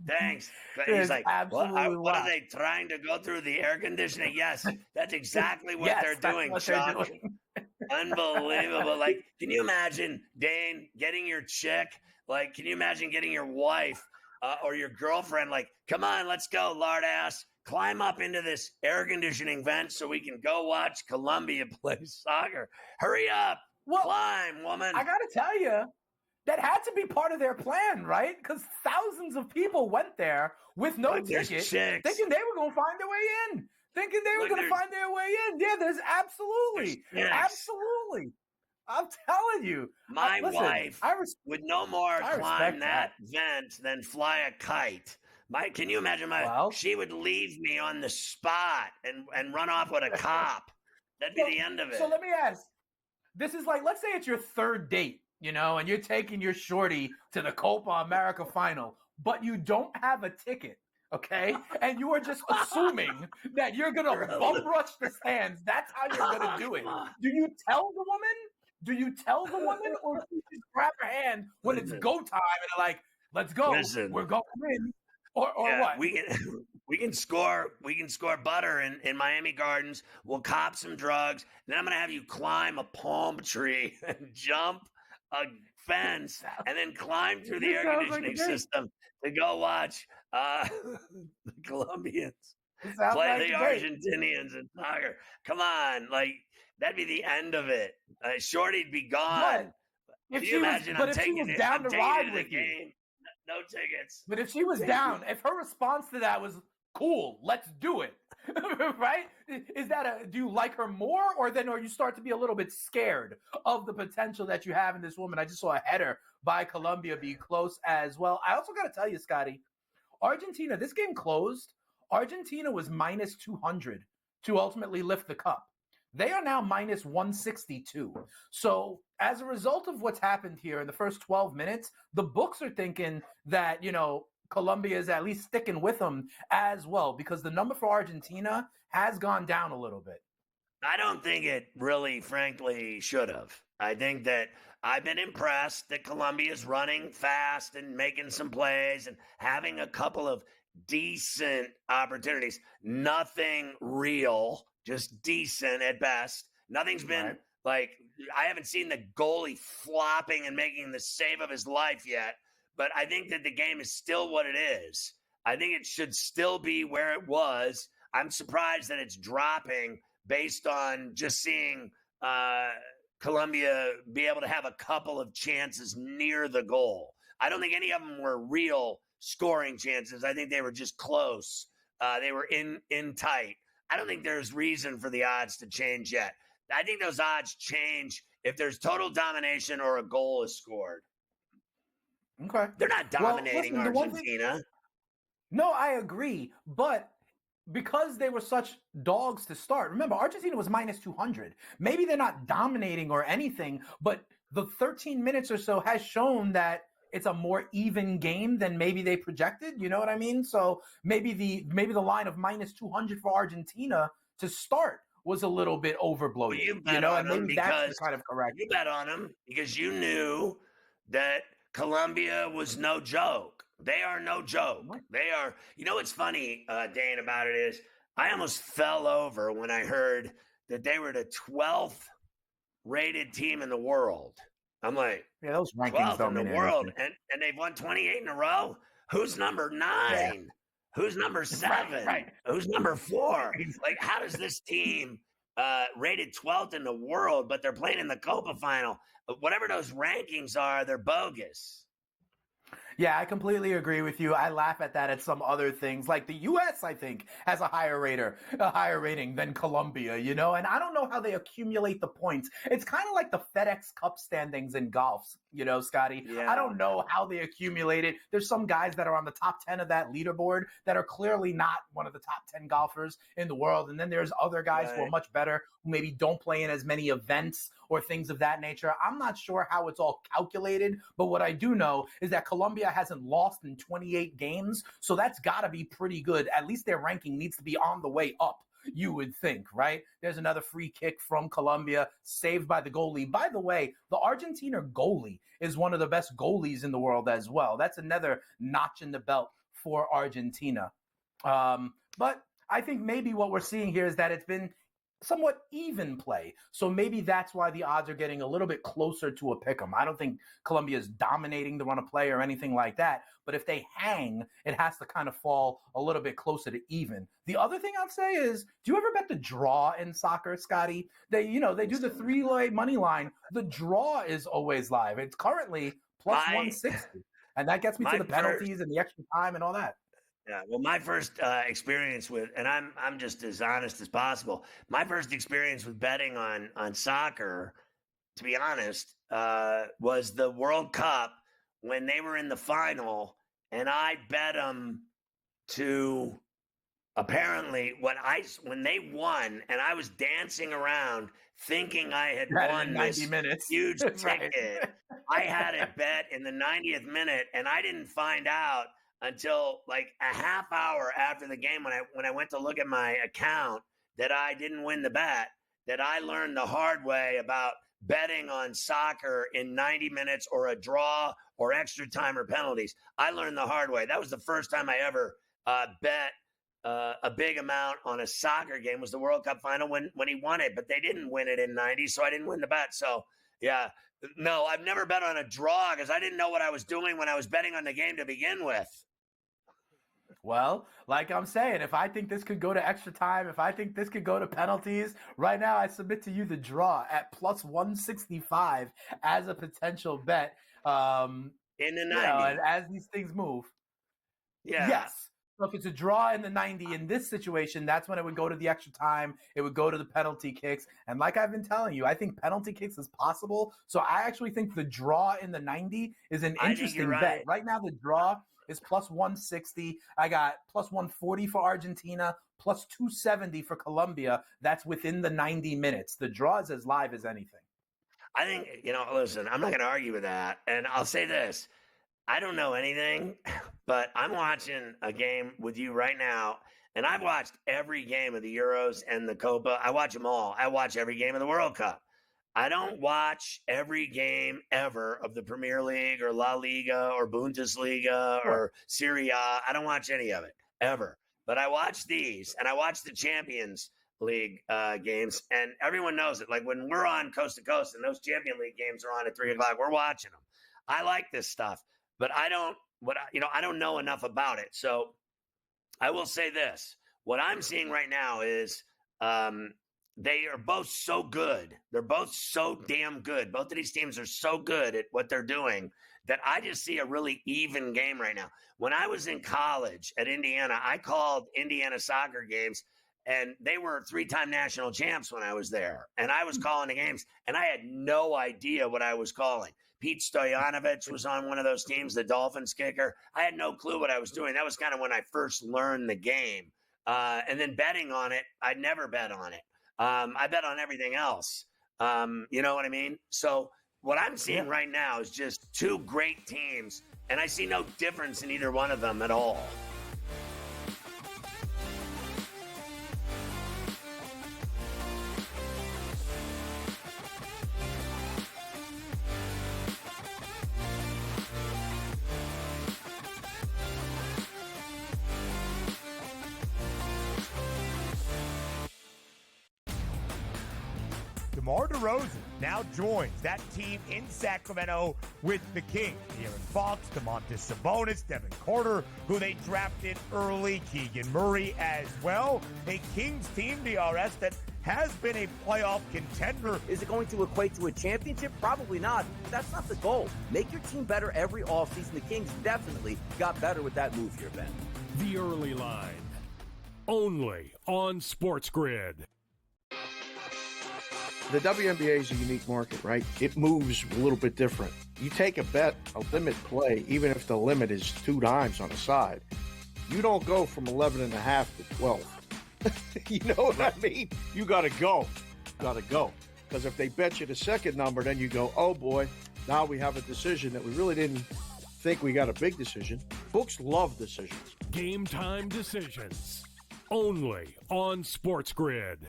Thanks. He's like, what are they trying to go through the air conditioning? Yes, that's exactly what they're doing, Chuck. Unbelievable. Like, can you imagine, Dane, getting your chick? Like, can you imagine getting your wife or your girlfriend? Like, come on, let's go, lard ass. Climb up into this air conditioning vent so we can go watch Colombia play soccer. Hurry up. Well, climb, woman. I got to tell you, that had to be part of their plan, right? Because thousands of people went there with no ticket, thinking they were going to find their way in. Yeah, there's absolutely. I'm telling you. My wife would no more climb that vent than fly a kite. Can you imagine she would leave me on the spot and run off with a cop. That'd be the end of it. So let me ask. This is like, let's say it's your third date. You know, and you're taking your shorty to the Copa America final, but you don't have a ticket, okay? And you are just assuming that you're going to bum rush the stands. That's how you're going to do it. Do you tell the woman? Or do you just grab her hand when it's go time and they're like, let's go. Listen, we're going in. Or what? We can score butter in Miami Gardens. We'll cop some drugs. Then I'm going to have you climb a palm tree and jump a fence and then climb through the air conditioning system to go watch the Colombians play the Argentinians in soccer. Come on, like that'd be the end of it. Shorty'd be gone. Can you imagine? I'm taking it down to ride with the game. No tickets. But if she was down, if her response to that was cool, let's do it. Right? Is that do you like her more, or then are you start to be a little bit scared of the potential that you have in this woman? I just saw a header by Colombia be close as well. I also got to tell you, Scotty, Argentina, this game closed. Argentina was minus 200 to ultimately lift the cup. They are now minus 162. So as a result of what's happened here in the first 12 minutes, the books are thinking that, Colombia is at least sticking with them as well, because the number for Argentina has gone down a little bit. I don't think it really, frankly, should have. I think that I've been impressed that Colombia is running fast and making some plays and having a couple of decent opportunities. Nothing real, just decent at best. Nothing's been I haven't seen the goalie flopping and making the save of his life yet. But I think that the game is still what it is. I think it should still be where it was. I'm surprised that it's dropping based on just seeing Colombia be able to have a couple of chances near the goal. I don't think any of them were real scoring chances. I think they were just close. They were in tight. I don't think there's reason for the odds to change yet. I think those odds change if there's total domination or a goal is scored. Okay. They're not dominating Argentina. No, I agree. But because they were such dogs to start, remember, Argentina was minus 200. Maybe they're not dominating or anything, but the 13 minutes or so has shown that it's a more even game than maybe they projected. You know what I mean? So maybe the line of minus 200 for Argentina to start was a little bit overbloated. Well, you bet you know, on and them maybe that's because the kind of correct. you bet on them because you knew that Colombia was no joke. They are no joke. They are. You know what's funny, Dane, about it is I almost fell over when I heard that they were the 12th rated team in the world. I'm like, Yeah, those rankings 12th don't in the mean world, anything. and they've won 28 in a row. Who's number 9? Yeah. Who's number 7? right. Who's number 4? Like, how does this team rated 12th in the world, but they're playing in the Copa final? Whatever those rankings are, they're bogus. Yeah, I completely agree with you. I laugh at that at some other things. Like the U.S., I think, has a higher rating than Colombia, you know? And I don't know how they accumulate the points. It's kind of like the FedEx Cup standings in golf, you know, Scotty? Yeah. I don't know how they accumulate it. There's some guys that are on the top 10 of that leaderboard that are clearly not one of the top 10 golfers in the world. And then there's other guys who are much better, who maybe don't play in as many events or things of that nature. I'm not sure how it's all calculated, but what I do know is that Colombia hasn't lost in 28 games, so that's got to be pretty good. At least their ranking needs to be on the way up, you would think, right? There's another free kick from Colombia, saved by the goalie. By the way, the Argentina goalie is one of the best goalies in the world as well. That's another notch in the belt for Argentina. But I think maybe what we're seeing here is that it's been somewhat even play. So maybe that's why the odds are getting a little bit closer to a pick'em. I don't think Colombia is dominating the run of play or anything like that. But if they hang, it has to kind of fall a little bit closer to even. The other thing I'd say is, do you ever bet the draw in soccer, Scotty? They do the 3-leg money line. The draw is always live. It's currently plus 160. And that gets me to the penalties and the extra time and all that. Yeah, well, my first experience with, and I'm just as honest as possible. My first experience with betting on soccer, to be honest, was the World Cup when they were in the final, and I bet them to apparently when they won, and I was dancing around thinking I had won 90 this minutes. huge ticket. I had it bet in the 90th minute, and I didn't find out until like a half hour after the game when I went to look at my account that I didn't win the bet, that I learned the hard way about betting on soccer in 90 minutes or a draw or extra time or penalties. I learned the hard way. That was the first time I ever bet a big amount on a soccer game. Was the World Cup final when he won it, but they didn't win it in 90, so I didn't win the bet. So yeah, no, I've never bet on a draw because I didn't know what I was doing when I was betting on the game to begin with. Well, like I'm saying, if I think this could go to extra time, if I think this could go to penalties, right now I submit to you the draw at plus 165 as a potential bet. In the 90. And as these things move. Yeah. Yes. So if it's a draw in the 90 in this situation, that's when it would go to the extra time. It would go to the penalty kicks. And like I've been telling you, I think penalty kicks is possible. So I actually think the draw in the 90 is an interesting bet. Right now, the draw is plus 160. I got plus 140 for Argentina, plus 270 for Colombia. That's within the 90 minutes. The draw is as live as anything. I think, listen, I'm not going to argue with that. And I'll say this. I don't know anything, but I'm watching a game with you right now, and I've watched every game of the Euros and the Copa. I watch them all. I watch every game of the World Cup. I don't watch every game ever of the Premier League or La Liga or Bundesliga or Serie A. I don't watch any of it ever. But I watch these, and I watch the Champions League games, and everyone knows it. Like when we're on Coast to Coast and those Champions League games are on at 3 o'clock, we're watching them. I like this stuff, but I don't know enough about it. So I will say this. What I'm seeing right now is they are both so good. They're both so damn good. Both of these teams are so good at what they're doing that I just see a really even game right now. When I was in college at Indiana, I called Indiana soccer games, and they were 3-time national champs when I was there. And I was calling the games, and I had no idea what I was calling. Pete Stoyanovich was on one of those teams, the Dolphins kicker. I had no clue what I was doing. That was kind of when I first learned the game. And then betting on it, I'd never bet on it. I bet on everything else. You know what I mean? So what I'm seeing right now is just two great teams, and I see no difference in either one of them at all. DeMar DeRozan now joins that team in Sacramento with the Kings. De'Aaron Fox, Domantas Sabonis, Devin Carter, who they drafted early, Keegan Murray as well. A Kings team, DRS, that has been a playoff contender. Is it going to equate to a championship? Probably not. But that's not the goal. Make your team better every offseason. The Kings definitely got better with that move here, Ben. The Early Line. Only on Sports Grid. The WNBA is a unique market, right? It moves a little bit different. You take a bet, a limit play, even if the limit is 2 dimes on the side, you don't go from 11.5 to 12. You know what I mean? You got to go. Got to go. Because if they bet you the second number, then you go, oh boy, now we have a decision that we really didn't think we got a big decision. Books love decisions. Game time decisions. Only on Sports Grid.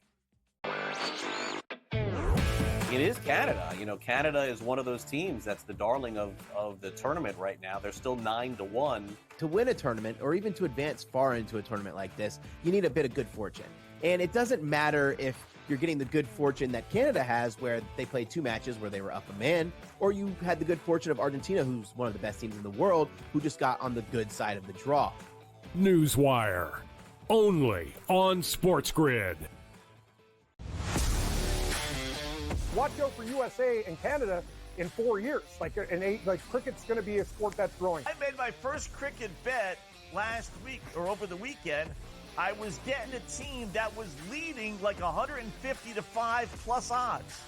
It is Canada. You know, Canada is one of those teams that's the darling of the tournament right now. They're still 9-1. To win a tournament, or even to advance far into a tournament like this, you need a bit of good fortune. And it doesn't matter if you're getting the good fortune that Canada has, where they played 2 matches where they were up a man, or you had the good fortune of Argentina, who's one of the best teams in the world, who just got on the good side of the draw. Newswire. Only on Sports Grid. Watch out for USA and Canada in 4 years. Like cricket's going to be a sport that's growing. I made my first cricket bet last week or over the weekend. I was getting a team that was leading like 150 to 5 plus odds.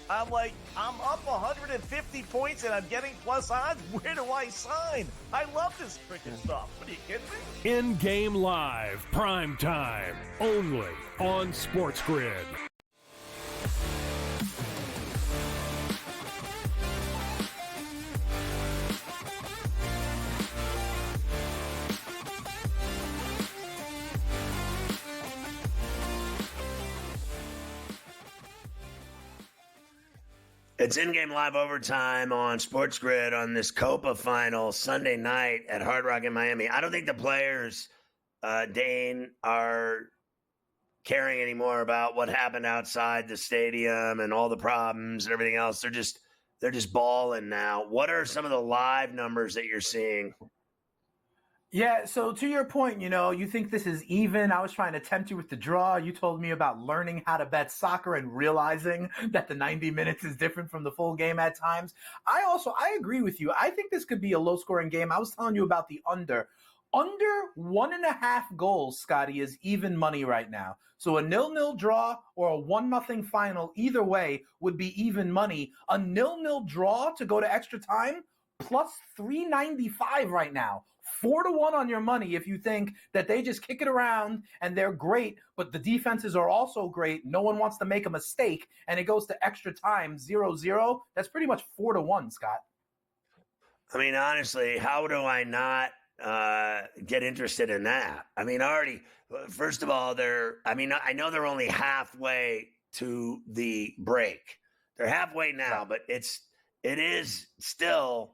I'm like, I'm up 150 points and I'm getting plus odds. Where do I sign? I love this cricket stuff. What are you kidding me? In-game live, prime time, only on Sports Grid. It's in-game live overtime on Sports Grid on this Copa final Sunday night at Hard Rock in Miami. I don't think the players, Dane, are caring anymore about what happened outside the stadium and all the problems and everything else. They're just balling now. What are some of the live numbers that you're seeing? Yeah, so to your point, you think this is even. I was trying to tempt you with the draw. You told me about learning how to bet soccer and realizing that the 90 minutes is different from the full game at times. I agree with you. I think this could be a low-scoring game. I was telling you about the under. Under 1.5 goals, Scotty, is even money right now. So a 0-0 draw or a 1-0 final, either way, would be even money. A 0-0 draw to go to extra time, plus 395 right now. 4-1 on your money if you think that they just kick it around and they're great, but the defenses are also great. No one wants to make a mistake, and it goes to extra time, 0-0. That's pretty much 4-1, Scott. I mean, honestly, how do I not get interested in that? I mean, first of all, I know they're only halfway to the break. They're halfway now, but it is still,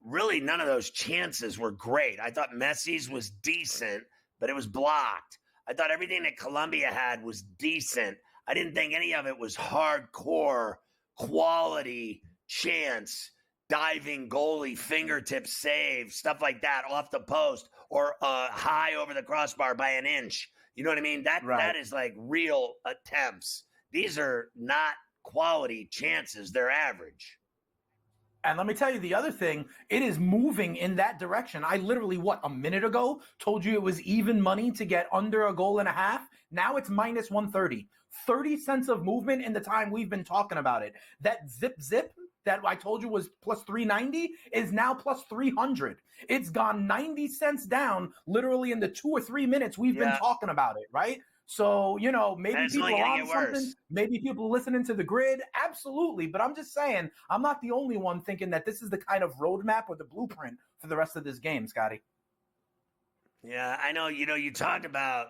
really none of those chances were great. I thought Messi's was decent, but it was blocked. I thought everything that Colombia had was decent. I didn't think any of it was hardcore, quality chance, diving goalie, fingertip save, stuff like that off the post or high over the crossbar by an inch. You know what I mean? That is like real attempts. These are not quality chances. They're average. And let me tell you the other thing, it is moving in that direction. I literally, a minute ago told you it was even money to get under 1.5 goals. Now it's minus 130. 30 cents of movement in the time we've been talking about it. That zip that I told you was plus 390 is now plus 300. It's gone 90 cents down literally in the 2 or 3 minutes we've been talking about it, right? So, maybe people are on something. Worse. Maybe people listening to the grid. Absolutely. But I'm just saying, I'm not the only one thinking that this is the kind of roadmap or the blueprint for the rest of this game, Scotty. Yeah, I know. You talked about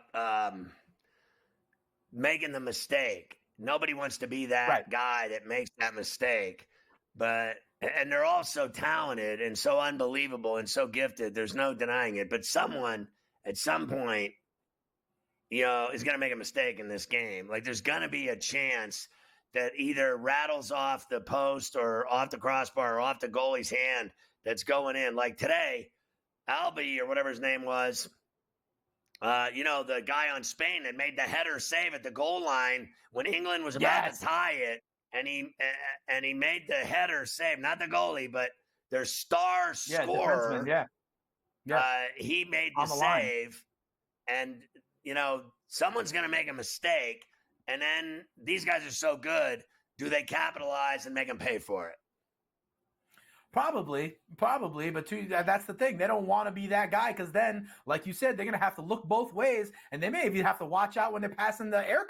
making the mistake. Nobody wants to be that guy that makes that mistake. And they're all so talented and so unbelievable and so gifted. There's no denying it. But someone at some point, is going to make a mistake in this game. Like, there's going to be a chance that either rattles off the post or off the crossbar or off the goalie's hand that's going in. Like today, Albie or whatever his name was, the guy on Spain that made the header save at the goal line when England was about to tie it, and he made the header save, not the goalie, but their star scorer. He made the save, and someone's going to make a mistake, and then these guys are so good. Do they capitalize and make them pay for it? Probably, but that's the thing. They don't want to be that guy because then, like you said, they're going to have to look both ways, and they may even have to watch out when they're passing the air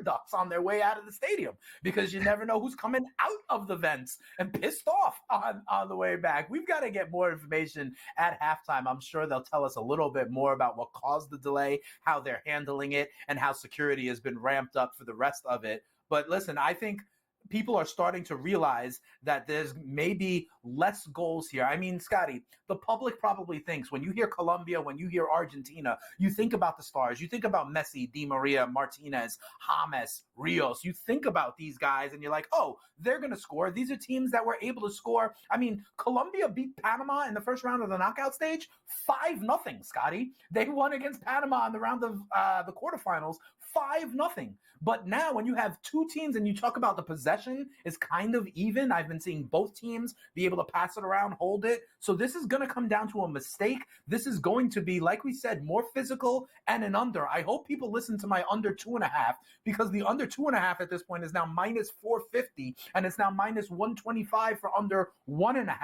ducts on their way out of the stadium because you never know who's coming out of the vents and pissed off on the way back. We've got to get more information at halftime. I'm sure they'll tell us a little bit more about what caused the delay, how they're handling it, and how security has been ramped up for the rest of it. But listen, I think people are starting to realize that there's maybe less goals here. I mean, Scotty, the public probably thinks when you hear Colombia, when you hear Argentina, you think about the stars. You think about Messi, Di Maria, Martinez, James, Rios. You think about these guys and you're like, oh, they're going to score. These are teams that were able to score. I mean, Colombia beat Panama in the first round of the knockout stage 5-0, Scotty. They won against Panama in the round of the quarterfinals 5-0. But now when you have two teams and you talk about the possession is kind of even, I've been seeing both teams be able to pass it around, hold it. So this is going to come down to a mistake. This is going to be, like we said, more physical and an under. I hope people listen to my under 2.5 because the under 2.5 at this point is now minus 450 and it's now minus 125 for under 1.5.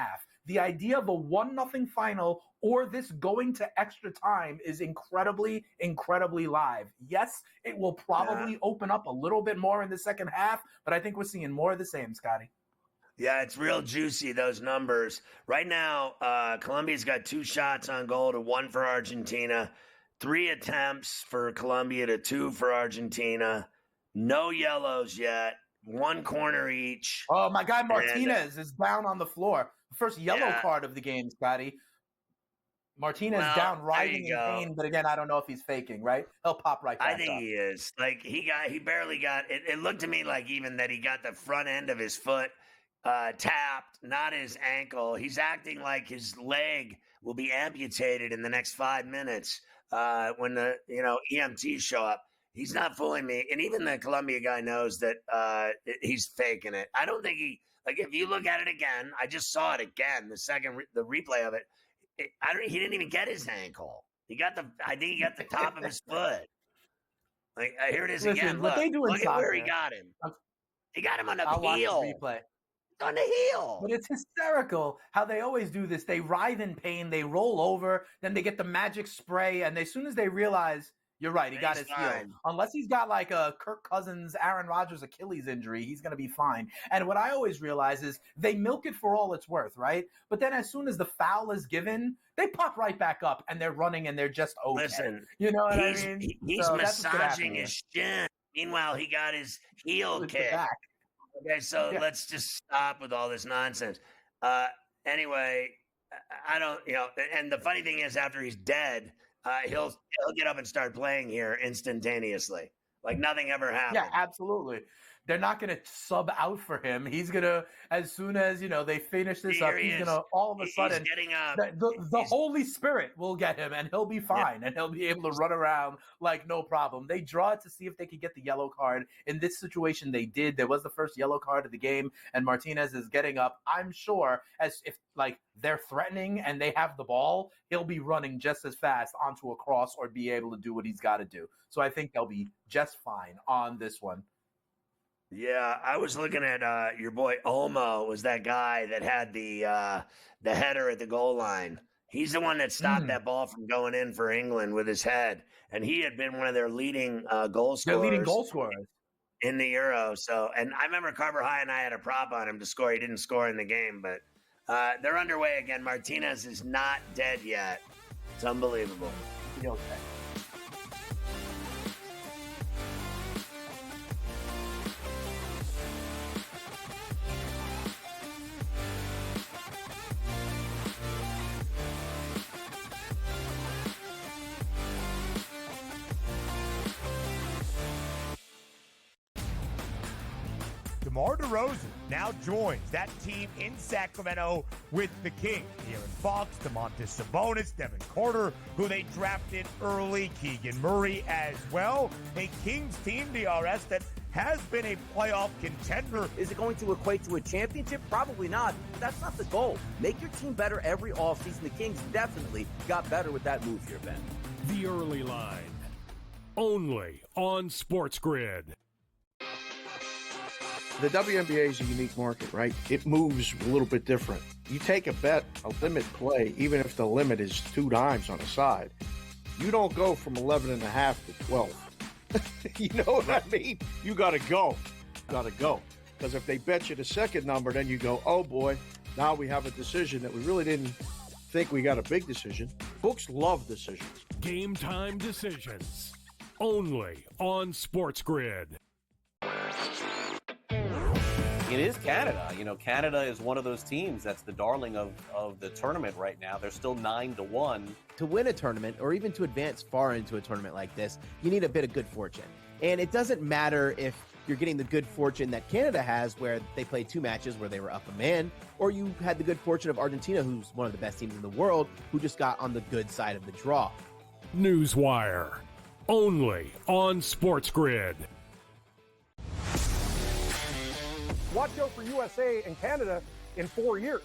The idea of a 1-0 final or this going to extra time is incredibly, incredibly live. Yes, it will probably open up a little bit more in the second half, but I think we're seeing more of the same, Scotty. Yeah, it's real juicy, those numbers. Right now, Colombia's got 2 shots on goal to 1 for Argentina, 3 attempts for Colombia to 2 for Argentina. No yellows yet, 1 corner each. Oh, my guy Martinez is down on the floor. First yellow card of the game, Scotty. Martinez down, writhing in pain, but again, I don't know if he's faking, right? He'll pop right back up. I think he is. Like, he barely got it. It looked to me like even that he got the front end of his foot tapped, not his ankle. He's acting like his leg will be amputated in the next 5 minutes when the EMTs show up. He's not fooling me. And even the Colombia guy knows that he's faking it. I don't think like, if you look at it again, I just saw it again, the replay of it. He didn't even get his ankle. I think he got the top of his foot. Like, here it is again. Look at where he got him. He got him on the heel. Replay. On the heel. But it's hysterical how they always do this. They writhe in pain. They roll over. Then they get the magic spray. And as soon as they realize, you're right, he got his heel. Unless he's got like a Kirk Cousins, Aaron Rodgers Achilles injury, he's going to be fine. And what I always realize is they milk it for all it's worth, right? But then as soon as the foul is given, they pop right back up and they're running and they're just okay. Listen, you know what I mean? He's massaging his shin. Meanwhile, he got his heel kicked. Okay, so let's just stop with all this nonsense. Anyway, I don't, and the funny thing is after he's dead, he'll get up and start playing here instantaneously, like nothing ever happened. Yeah, absolutely. They're not going to sub out for him. He's going to, as soon as, they finish this up, he's going to, all of a sudden, the Holy Spirit will get him and he'll be fine and he'll be able to run around like no problem. They draw it to see if they could get the yellow card. In this situation, they did. There was the first yellow card of the game and Martinez is getting up. I'm sure as if they're threatening and they have the ball, he'll be running just as fast onto a cross or be able to do what he's got to do. So I think they'll be just fine on this one. Yeah, I was looking at your boy Olmo was that guy that had the header at the goal line. He's the one that stopped that ball from going in for England with his head, and he had been one of their leading goal scorers. Their leading goal scorers in the Euro. So, and I remember Carver High and I had a prop on him to score. He didn't score in the game, but they're underway again. Martinez is not dead yet. It's unbelievable. Okay. DeMar DeRozan now joins that team in Sacramento with the Kings. De'Aaron Fox, Domantas Sabonis, Devin Carter, who they drafted early, Keegan Murray as well. A Kings team, DRS, that has been a playoff contender. Is it going to equate to a championship? Probably not. That's not the goal. Make your team better every offseason. The Kings definitely got better with that move here, Ben. The Early Line. Only on Sports Grid. The WNBA is a unique market, right? It moves a little bit different. You take a bet, a limit play, even if the limit is 2 dimes on a side, you don't go from 11.5 to 12. You know what I mean? You got to go. Got to go. Because if they bet you the second number, then you go, oh boy, now we have a decision that we really didn't think we got a big decision. Books love decisions. Game time decisions. Only on Sports Grid. It is Canada. You know, Canada is one of those teams that's the darling of the tournament right now. They're still 9-1. To win a tournament or even to advance far into a tournament like this, you need a bit of good fortune. And it doesn't matter if you're getting the good fortune that Canada has, where they played 2 matches where they were up a man, or you had the good fortune of Argentina, who's one of the best teams in the world, who just got on the good side of the draw. Newswire. Only on Sports Grid. Watch out for USA and Canada in 4 years.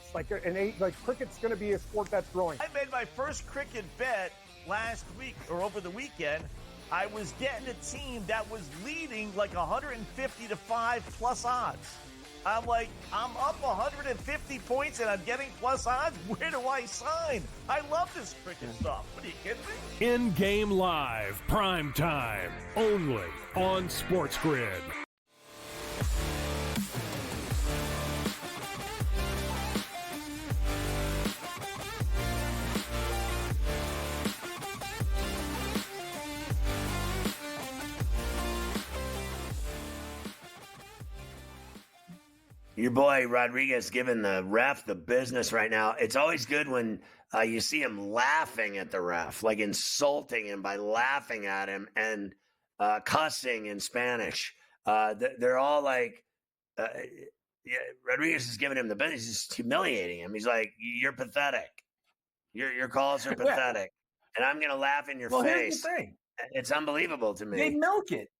Cricket's going to be a sport that's growing. I made my first cricket bet last week or over the weekend. I was getting a team that was leading like 150 to 5 plus odds. I'm like, I'm up 150 points and I'm getting plus odds. Where do I sign? I love this cricket stuff. What are you kidding me? In-game live, prime time, only on Sports Grid. Your boy Rodriguez giving the ref the business right now. It's always good when you see him laughing at the ref, like insulting him by laughing at him and cussing in Spanish. They're all like, Rodriguez is giving him the business. He's just humiliating him. He's like, you're pathetic. Your calls are pathetic. And I'm going to laugh in your face. Here's the thing. It's unbelievable to me. They milk it.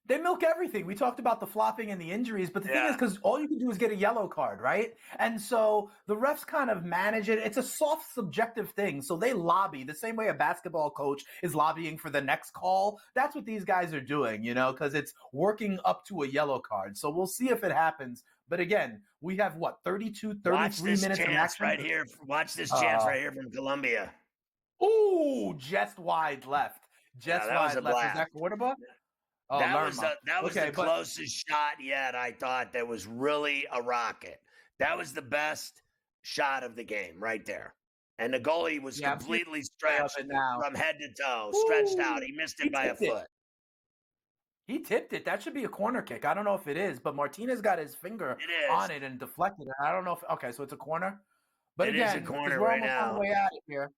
They milk everything. We talked about the flopping and the injuries, but the thing is, because all you can do is get a yellow card, right? And so the refs kind of manage it. It's a soft, subjective thing. So they lobby the same way a basketball coach is lobbying for the next call. That's what these guys are doing, because it's working up to a yellow card. So we'll see if it happens. But again, we have 33 minutes of action right here. Watch this chance right here from Colombia. Ooh, just wide left. Just wide left. Blast. Is that Cordoba? Oh, that was the closest shot yet, I thought. That was really a rocket. That was the best shot of the game right there. And the goalie was completely stretched from head to toe, stretched out. He missed it by a foot. He tipped it. That should be a corner kick. I don't know if it is, but Martinez got his finger on it and deflected it. I don't know if – okay, so it's a corner? But it is a corner we're right almost now. on the way at it here.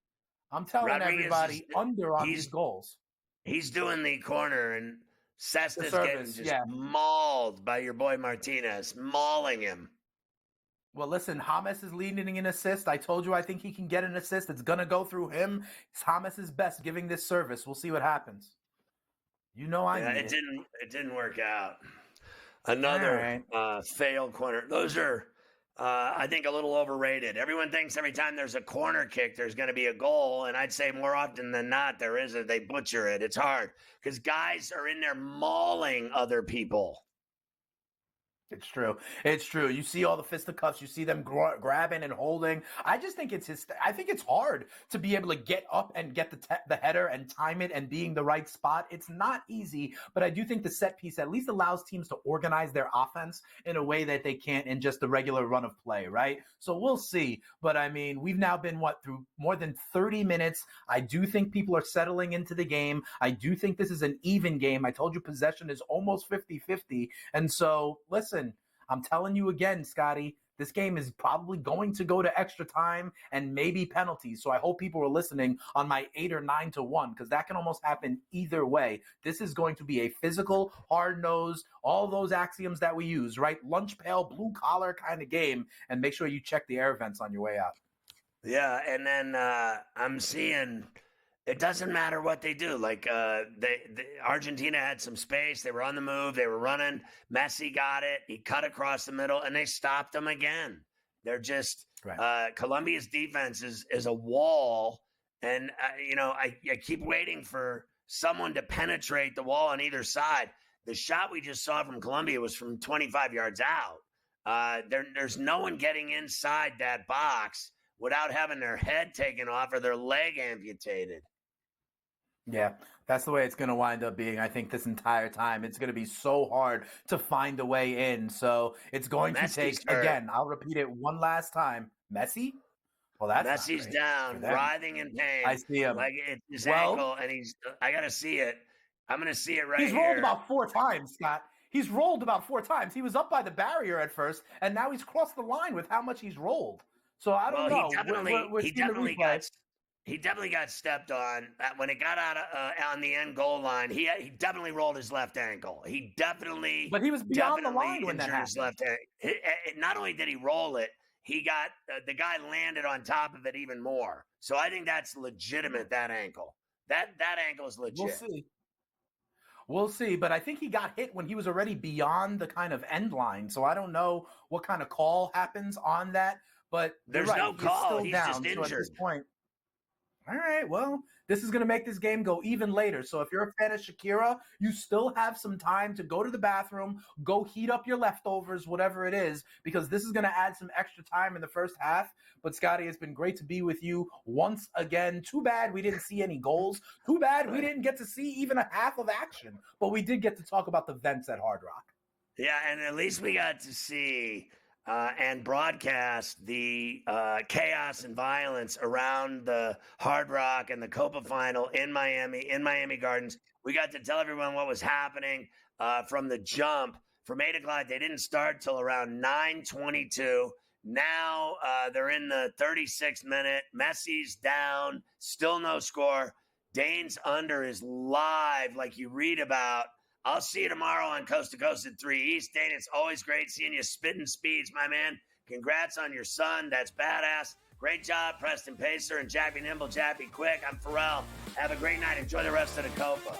I'm telling everybody under on these goals. He's doing the corner, and – Cesta's getting just mauled by your boy Martinez, mauling him. Well, listen, James is leading in assist. I told you I think he can get an assist. It's going to go through him. James is best giving this service. We'll see what happens. It didn't work out. Another failed corner. Those are, I think, a little overrated. Everyone thinks every time there's a corner kick, there's going to be a goal. And I'd say more often than not, there isn't. They butcher it. It's hard because guys are in there mauling other people. It's true. It's true. You see all the fisticuffs. You see them grabbing and holding. I just think I think it's hard to be able to get up and get the header and time it and being the right spot. It's not easy, but I do think the set piece at least allows teams to organize their offense in a way that they can't in just the regular run of play, right? So we'll see. But I mean, we've now been through more than 30 minutes. I do think people are settling into the game. I do think this is an even game. I told you possession is almost 50-50. And so, listen, I'm telling you again, Scotty, this game is probably going to go to extra time and maybe penalties. So I hope people are listening on my 8 or 9 to 1, because that can almost happen either way. This is going to be a physical, hard-nosed, all those axioms that we use, right? Lunch pail, blue collar kind of game. And make sure you check the air vents on your way out. Yeah, and then I'm seeing it doesn't matter what they do. Like Argentina had some space. They were on the move. They were running. Messi got it. He cut across the middle, and they stopped them again. They're just Colombia's defense is a wall, and I keep waiting for someone to penetrate the wall on either side. The shot we just saw from Colombia was from 25 yards out. There's no one getting inside that box without having their head taken off or their leg amputated. Yeah, that's the way it's going to wind up being. I think this entire time, it's going to be so hard to find a way in. So it's going to take, again, I'll repeat it one last time. Messi? Well, that's Messi's down, writhing in pain. I see him. Like it's his ankle, and I got to see it. I'm going to see it right here. He's rolled about 4 times, Scott. He's rolled about 4 times. He was up by the barrier at first, and now he's crossed the line with how much he's rolled. So I don't know. He definitely got stepped on when it got out on the end goal line. He definitely rolled his left ankle. But he was beyond the line when that happened. His left ankle. Not only did he roll it, he got the guy landed on top of it even more. So I think that's legitimate. That ankle. That ankle is legit. We'll see, but I think he got hit when he was already beyond the kind of end line. So I don't know what kind of call happens on that. But there's no call. He's just injured. So at this point, all right, well, this is going to make this game go even later. So if you're a fan of Shakira, you still have some time to go to the bathroom, go heat up your leftovers, whatever it is, because this is going to add some extra time in the first half. But, Scotty, it's been great to be with you once again. Too bad we didn't see any goals. Too bad we didn't get to see even a half of action. But we did get to talk about the vents at Hard Rock. Yeah, and at least we got to see and broadcast the chaos and violence around the Hard Rock and the Copa final in Miami Gardens. We got to tell everyone what was happening from the jump. From 8 o'clock, they didn't start till around 9:22. Now they're in the 36th minute. Messi's down, still no score. Dane's under is live, like you read about. I'll see you tomorrow on Coast to Coast at 3 East. Dane, it's always great seeing you spitting speeds, my man. Congrats on your son. That's badass. Great job, Preston Pacer and Jappy Nimble, Jappy Quick. I'm Pharrell. Have a great night. Enjoy the rest of the Copa.